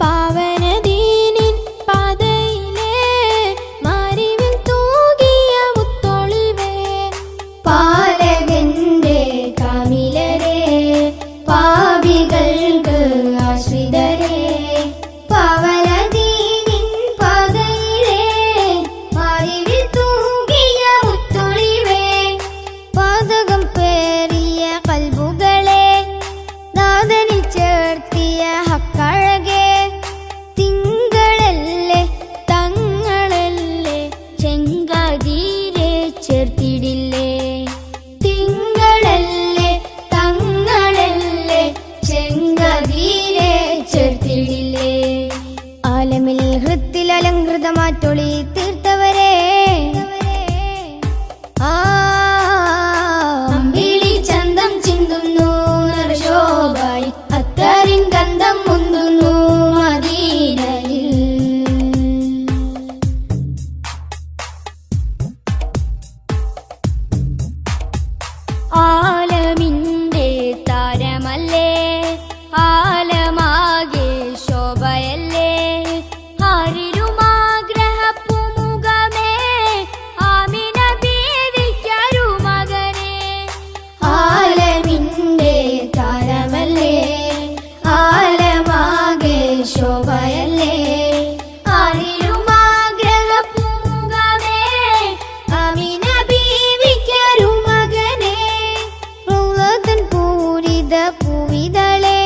പാവനദീനിൻ പാതയിലെ മാരിവിൽ തൂകിയ മുത്തൊളിവേ പാലകന്റെ കാമിലരെ പാപികൾക്ക് ആശ്രിതരെ പാവനദീനിൻ പാതയിലെ മാരിവിൽ തൂകിയ മുത്തൊളിവേ പാതകം പേറിയ കൽബുകളെ നാദനിൽ ചേർത്തിയ ഹക്കഴകെ തിങ്കളല്ലേ തങ്ങളല്ലേ ചെങ്കാതീരെ ചേർത്തിടില്ലേ തിങ്കളല്ലേ തങ്ങളല്ലേ ചെങ്കാതീരെ ചേർത്തിടില്ലേ ആലമിൽ ഹൃത്തിൽ അലങ്കൃതമാറ്റൊളി തീർത്തവരെ അമ്പിളി ചന്തം ചിന്തുന്നു നറുശോഭായി അത്തറിൻ ഗന്ധം മുന്തുന്നു മദീനയിൽ ആലമിന്റെ താരമല്ലേ ആലമാകെ ശോഭയല്ലേ ആരിരുമാഗ്രഹപ്പുമുഖമേ ആമിന ബീവിക്കൊരു മകനെ ആലമിന്റെ താരമല്ലേ ആലമാകെ ശോഭയല്ലേ ആരിരുമാഗ്രഹപ്പുമുഖമേ ആമിന ബീവിക്കൊരു മകനെ റൗളതൻ പൂരിത പൂവിതളെ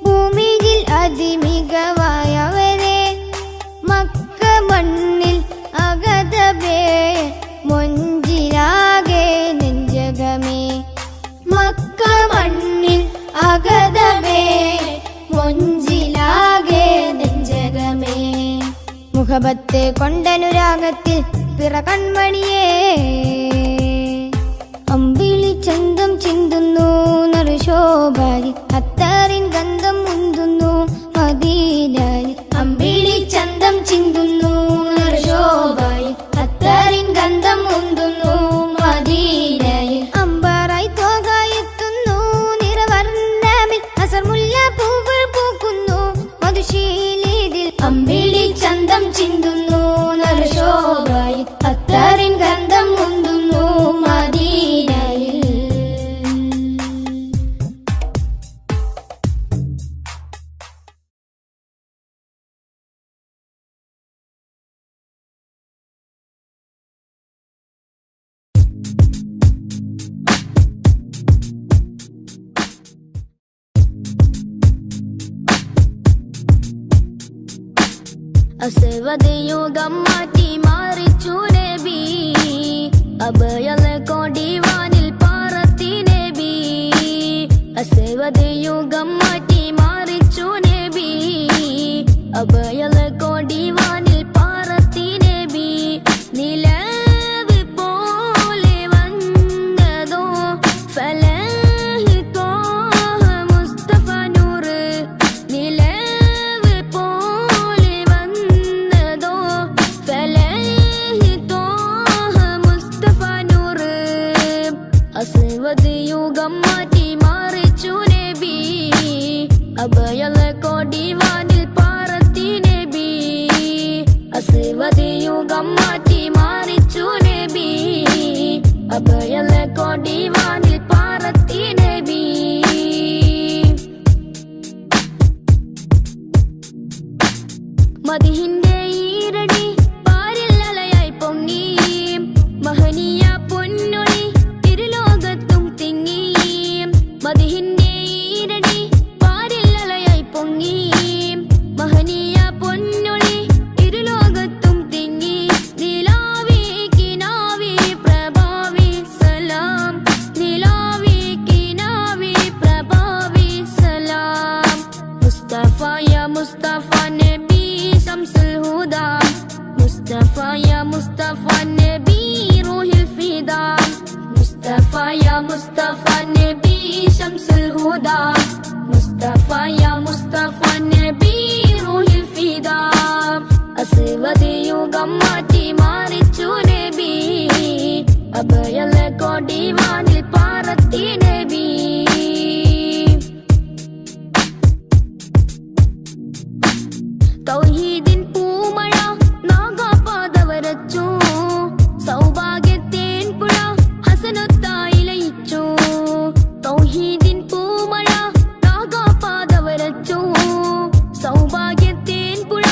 ഭൂമിയിൽ അതിമികവായവരെ മക്ക മണ്ണിൽ അഗതബേ മൊഞ്ചിലാകെ നെഞ്ചകമേ മക്ക മണ്ണിൽ അഗതബേ മൊഞ്ചിലാകെ നെഞ്ചകമേ മുഖബത്തെ കൊണ്ടനുരാഗത്തിൽ പിറ കൺമണിയേ അമ്പിളി ചന്തം ചിന്തുന്നു നറുശോഭാലി അത്താറിൻ ഗന്ധം മുന്തുന്നു മദീനയിൽ അമ്പിളി ചന്തം ചിന്തുന്നു നറുശോഭാലി അത്താറിൻ ഗന്ധം മുന്തുന്നു മദീനയിൽ അമ്പറായി തോകായെത്തുന്നു നിറവർണ്ണമിൽ അസർമുല്ല പൂവുകൾ പൂക്കുന്നു മധുശീലിതിൽ അമ്പിളി ചന്തം ചിന്തുന്നു നറുശോഭായി അത്താറിൻ ഗന്ധം മുന്തുന്നു മദീനയിൽ അസവതയുഗം മാറ്റി മാറിച്ചു നബി അഭയലെ കൊടിവാനിൽ പാറത്തി നബി അസവതയുഗം മാറ്റി മാറിച്ചു നബി അഭയലെ കൊടിവാനിൽ പാറത്തി നബി നിലവ് പോലെ വന്നതോ ഫലഹ് തോഹ മുസ്തഫ നൂറ് നിലവ് പോലെ വന്നതോ ഫലഹ് തോഹ മുസ്തഫ നൂറ് അസ്വദ് യുഗം മാറ്റി മാറിച്ചു നബി അഭയലെ കൊടിവാനിൽ പാറത്തി നബി അസ്വദ് യുഗം മാറ്റി മാറിച്ചു നബി അഭയലെ കൊടിവാനിൽ പാറത്തി നബി മദിഹിന്റെ ഈരടി പാരിൽ അലയായി പൊങ്ങി മഹനീയ പൊന്നൊളി ഇരുലോകത്തും തിങ്ങി മദിഹിന്റെ ഈരടി പാരിൽ അലയായി പൊങ്ങി മഹനീയ പൊന്നൊളി ഇരുലോകത്തും തിങ്ങി നിലാവി കിനാവി പ്രഭാവി സലാം നിലാവി കിനാവി പ്രഭാവി സലാം മുസ്തഫ യാ മുസ്തഫ നബി ശംസുൽ ഹുദാ മുസ്തഫ യാ മുസ്തഫ നബി റൂഹിൽ ഫിദാ മുസ്തഫ യാ മുസ്തഫ നബി ശംസുൽ ഹുദാ മുസ്തഫ യാ മുസ്തഫ നബി റൂഹിൽ ഫിദാ അസ്വദ് യുഗം മാറ്റി മാറിച്ചു നബി അഭയലെ കൊടിവാനിൽ പാറത്തി നബി തൗഹീദിൻ പൂമഴ നാഗാപാത വരച്ചു സൗഭാഗ്യത്തേൻ പുഴ ഹസനത്തായി ലയിച്ചു തൗഹീദിൻ പൂമഴ നാഗാപാത വരച്ചു സൗഭാഗ്യത്തേൻ പുഴ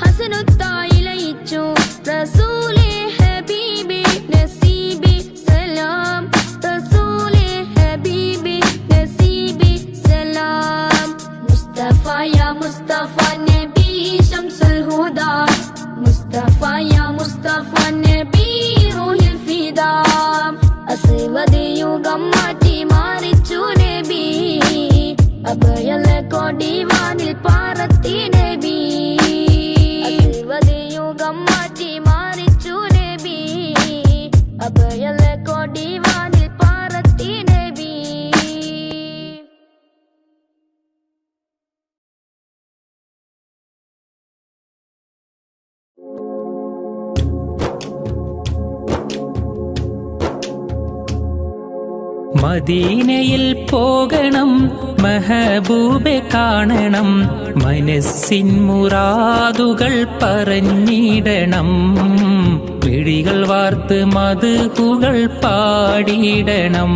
ഹസനത്തായി ലയിച്ചു റസൂലേ ഹബീബി നസീബി സലാം റസൂലേ ഹബീബി നസീബി സലാം മുസ്തഫ യാ മുസ്തഫ നബി ശംസുൽ ഹുദാ മുസ്തഫ യാ മുസ്തഫ നബി റൂഹിൽ ഫിദാ അസ്വദ് യുഗം മാറ്റി മാറിച്ചു നബി അഭയലെ കൊടിവാനിൽ പാറത്തി നബി അസ്വദ് യുഗം മാറ്റി മാറിച്ചു നബി അഭയലെ കൊടിവാനിൽ പാറത്തി നബി മദീനയിൽ പോകണം മെഹബൂബെ കാണണം മനസ്സിൻ മുറാദുകൾ പറഞ്ഞിടണം പിടികൾ വാർത്ത് മധുകൾ പാടിയിടണം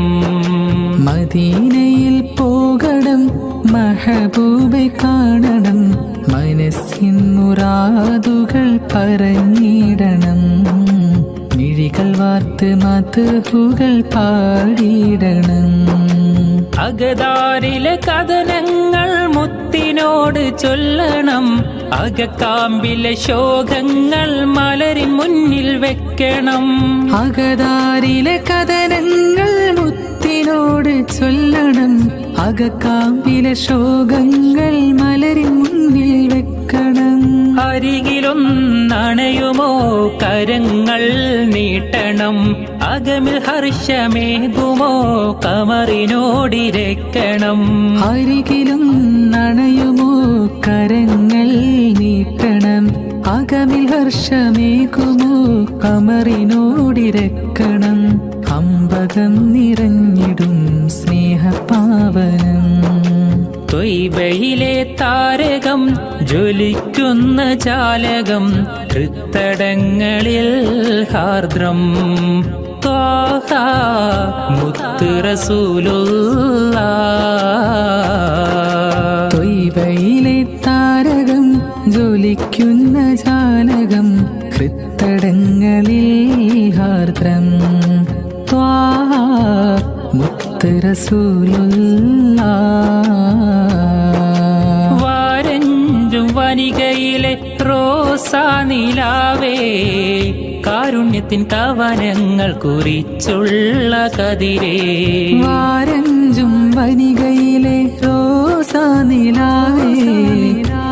മദീനയിൽ പോകണം മെഹബൂബെ കാണണം മനസ്സിൻ മുറാദുകൾ പറഞ്ഞിടണം മിഴികൾ വാർത്ത് മധുകൾ പാടിയിടണം അകതാരിലെ കഥനങ്ങൾ മുത്തിനോട് ചൊല്ലണം അകക്കാമ്പിലെ ശോകങ്ങൾ മലരിൻ മുന്നിൽ വെക്കണം അകതാരിലെ കഥനങ്ങൾ മുത്തിനോട് ചൊല്ലണം അകക്കാമ്പിലെ ശോകങ്ങൾ മലരിൻ മുന്നിൽ വെക്കണം അരികിലൊന്നണയുമോ കരങ്ങൾ നീട്ടണം അകമിൽ ഹർഷമേകുമോ കമറിനോടിരക്കണം അരികിലും നണയുമോ കരങ്ങൾ നീട്ടണം അകമിൽ ഹർഷമേകുമോ കമറിനോടിരക്കണം അമ്പകം നിറഞ്ഞിടും സ്നേഹപാവനം ത്വയ്ബയിലെ താരകം ജ്വലിക്കുന്ന ജാലകം കൃത്തടങ്ങളിൽ ഹാർദ്രം ത്വാഹ മുത്ത് റസൂലുള്ളാഹ് ത്വയ്ബയിലെ താരകം ജ്വലിക്കുന്ന ജാലകം കൃത്തടങ്ങളിൽ ഹാർദ്രം ത്വാഹ മുത്ത് റസൂലുള്ളാഹ് വാരഞ്ചും വനികയിലെ റോസ് റോസാ നിലാവേ കാരുണ്യത്തിൻ കവനങ്ങൾ കുറിച്ചുള്ള കതിരേ വാരഞ്ചും വനികയിലെ റോസാ നിലാവേ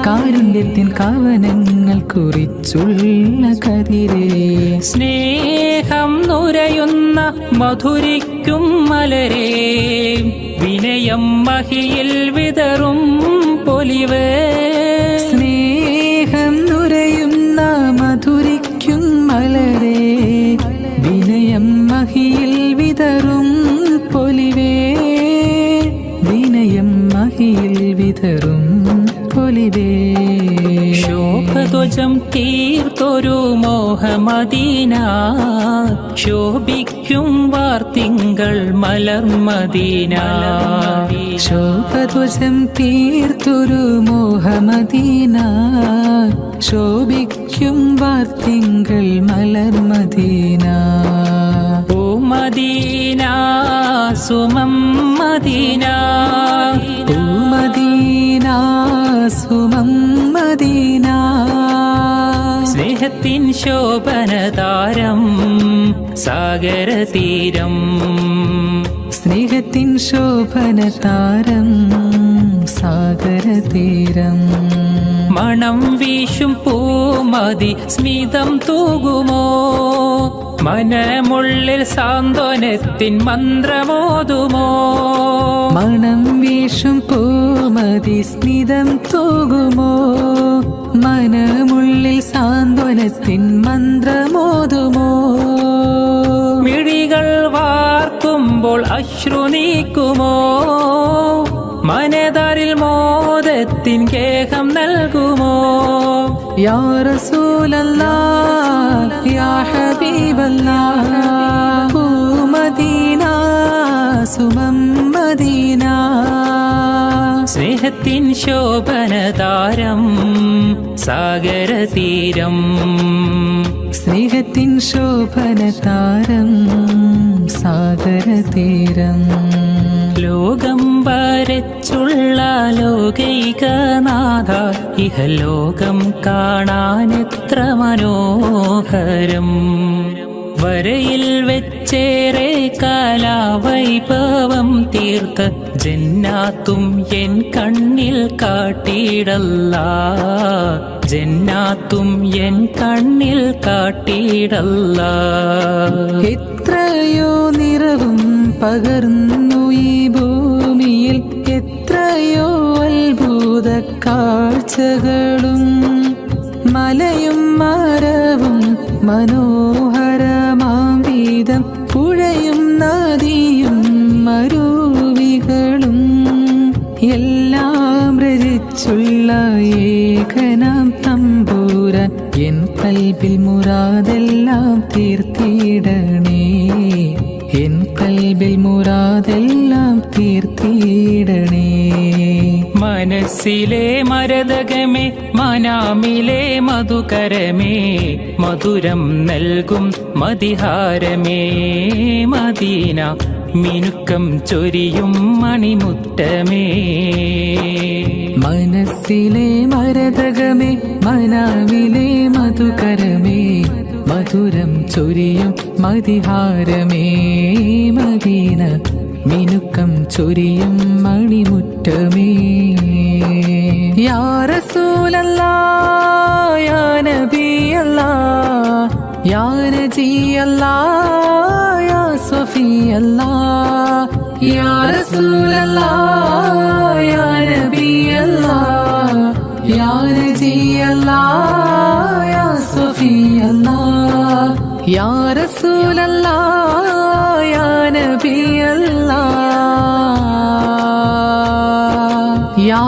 കാരുണ്യത്തിൻ കവനങ്ങൾ കുറിച്ചുള്ള കതിരേ സ്നേഹം നുരയുന്ന മധുരിക്കും മലരേ വിനയം മഹിയിൽ വിതറും പൊലിവേ സ്നേഹം നുരയുന്ന മധുരിക്കും മലരേ വിനയം മഹിയിൽ വിതറും പൊലിവേ വിനയം മഹിയിൽ വിതറും പൊലിവേ ശോഭധ്വജം തീർത്തൊരു മോഹമദീന ശോഭിക്കും വാർത്തിങ്കൾ മലർമദീന ശോഭധ്വജം തീർത്തൊരു മോഹമദീന ശോഭിക്കും വാർത്തിങ്കൾ മലർമദീന ഓ മദീന സുമം മദീന ഓ മദീന സുമം മദീന സ്നേഹത്തിൻ ശോഭനതാരം സാഗരതീരം സ്നേഹത്തിൻ ശോഭനതാരം സാഗരതീരം മണം വീശും പൂമതി സ്മിതം തൂകുമോ മനമുള്ളിൽ സാന്ത്വനത്തിൻ മന്ത്രമോതുമോ മണം വീശും പൂമതി സ്മിതം തൂകുമോ മനമുള്ളിൽ സാന്ത്വനത്തിൻ മന്ത്രമോതുമോ മിഴികൾ വാർക്കുമ്പോൾ അശ്രു നീക്കുമോ മനതാരിൽ മോദത്തിൻ കേഹം നൽകുമോ യാ റസൂലല്ലാഹ് യാ ഹബീബല്ലാഹ് ഓ മദീന സുമം മദീന സ്നേഹത്തിൻ ശോഭനതാരം സാഗരതീരം സ്നേഹത്തിൻ ശോഭനതാരം സാഗരതീരം ലോകം വരച്ചുള്ള ലോകൈകനാഥ ഇഹലോകം കാണാനെത്ര മനോഹരം വരയിൽ വെച്ചേറെ കലാവൈഭവം തീർത്ത ജന്നാത്തും എൻ കണ്ണിൽ കാട്ടിടല്ല ജന്നാത്തും എൻ കണ്ണിൽ കാട്ടിടല്ല എത്രയോ നിറവും പകർന്നു ഈ ഭൂമിയിൽ എത്രയോ അത്ഭുത കാഴ്ചകളും മലയും മരവും മനോഹരമാം വീതം പുഴയും നദിയും മരുവികളും എല്ലാം രചിച്ചുള്ള ഏകനാം തമ്പൂരാൻ എൻ കൽബിൽ മുറാദെല്ലാം തീർത്തിടണേ എൻ കൽബിൽ മുറാദെല്ലാം തീർത്തിടണേ മനസ്സിലെ മരതകമേ മനാമിലെ മധുകരമേ മധുരം നൽകും മതിഹാരമേ മദീന മിനുക്കം ചൊരിയും മണിമുറ്റമേ മനസ്സിലെ മരതകമേ മനാവിലെ മധുകരമേ മധുരം ചൊരിയും മതിഹാരമേ മദീന മിനുക്കം ചൊരിയും മണിമുറ്റമേ യാ റസൂലല്ലാഹ് യാ നബിയല്ലാഹ് യാ നജിയല്ലാഹ് യാ സ്വഫിയല്ലാഹ് യാ റസൂലല്ലാഹ് യാ നബിയല്ലാഹ് യാ നജിയല്ലാഹ് യാ സ്വഫിയല്ലാഹ് യാ റസൂലല്ലാഹ് യാ നബിയല്ലാഹ് യാ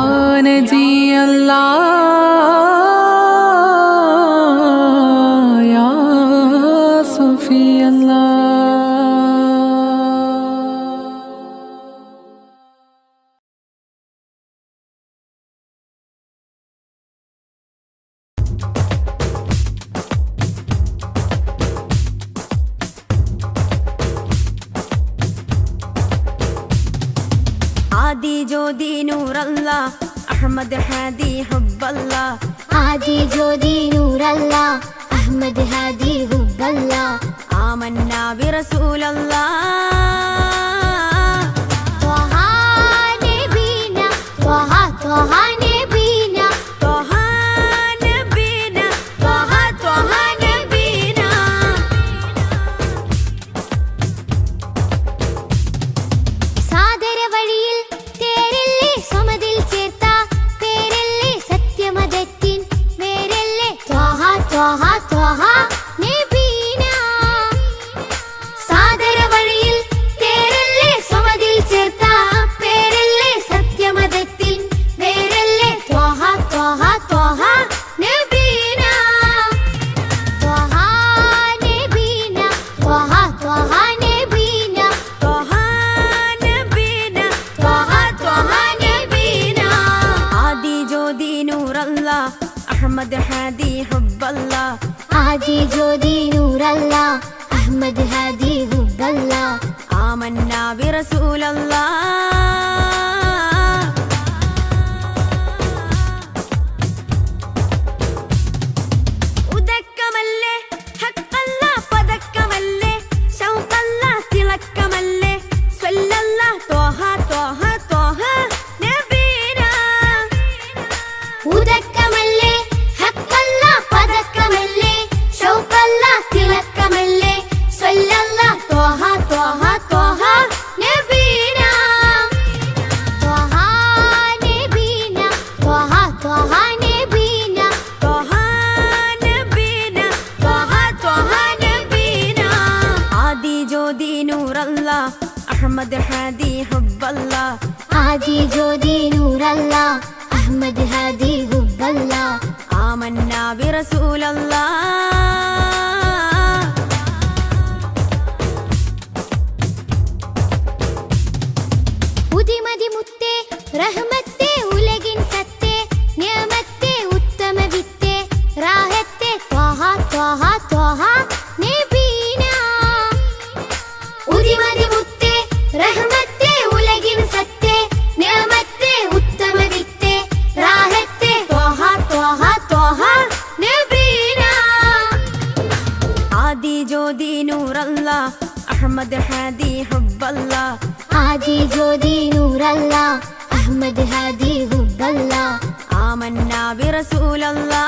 നജിയല്ലാഹ് യാ സ്വഫിയല്ലാഹ് ആദി ജ്യോതി നൂറല്ലാ അഹമ്മദ് ഹാദി ഹബ്ബല്ലാ ആദി ജ്യോതി നൂറല്ലാ അഹ്മദ് ഹാദി ഹുബ്ബല്ലാ ആമന്നാ ബിറസൂലല്ലാ ത്വഹ നബീന ത്വഹ ത്വഹ നബീന ത്വഹ നബീന ത്വഹ ത്വഹ നബീന സാദര വഴിയിൽ തേരല്ലേ സമതിൽ ചേർത്ത പേരല്ലേ സത്യമതത്തിൻ വേരല്ലേ ത്വഹ ത്വഹ ത്വഹ നബീന സാദര വഴിയിൽ തേരല്ലേ സമതിൽ ചേർത്ത പേരല്ലേ സത്യമതത്തിൻ വേരല്ലേ ത്വഹ ത്വഹ ത്വഹ നബീന ത്വഹ നബീന ത്വഹ ത്വഹ നബീന ത്വഹ നബീന ത്വഹ ത്വഹ നബീന ആദി ജ്യോതി നൂറല്ലാ അഹ്മദ് ഹാദി ഹുബ്ബല്ലാ ആദി ജ്യോതി നൂറല്ലാ അഹ്മദ് ഹാദി ഹുബ്ബല്ലാ ആമന്നാ ബിറസൂലല്ലാ ഉദക്കമല്ലേ ഹഖല്ലാ പദക്കമല്ലേ ശൗഖല്ലാ തിളക്കമല്ലേ സ്വല്ലല്ലാ ത്വഹ ത്വഹ ത്വഹ നബീന ഉദക്കമല്ലേ ഹഖല്ലാ പദക്കമല്ലേ ശൗഖല്ലാ തിളക്കമല്ലേ സ്വല്ലല്ലാ ത്വഹ ത്വഹ ത്വഹ നബീന ത്വഹ നബീന ത്വഹ ത്വഹ നബീന ത്വഹ നബീന ത്വഹ ത്വഹ നബീന ആദി ജ്യോതി നൂറല്ലാ അഹ്മദ് ഹാദി ഹുബ്ബല്ലാ ആദി ജ്യോതി നൂറല്ലാ അഹ്മദ് ഹാദി ഹുബ്ബല്ലാ ആമന്നാ ബിറസൂലല്ലാ ഉദിമതി മുത്തേ റഹ്മത്തേ ഉലകിൻ സത്തേ നിയമത്തേ ഉത്തമ വിത്തേ റാഹത്തേ ത്വഹ ത്വഹ ത്വഹ നബീന ഉദിമതി മുത്തേ റഹ്മത്തേ ഉലകിൻ സത്തേ നിയമത്തേ ഉത്തമ വിത്തേ റാഹത്തേ ത്വഹ ത്വഹ ത്വഹ നബീന ആദി ജ്യോതി നൂറല്ലാ അഹ്മദ് ഹാദി ഹുബ്ബല്ലാ ആദി ജ്യോതി നൂറല്ലാ അഹ്മദ് ഹാദി ഹുബ്ബല്ലാ ആമന്നാ ബിറസൂലല്ലാ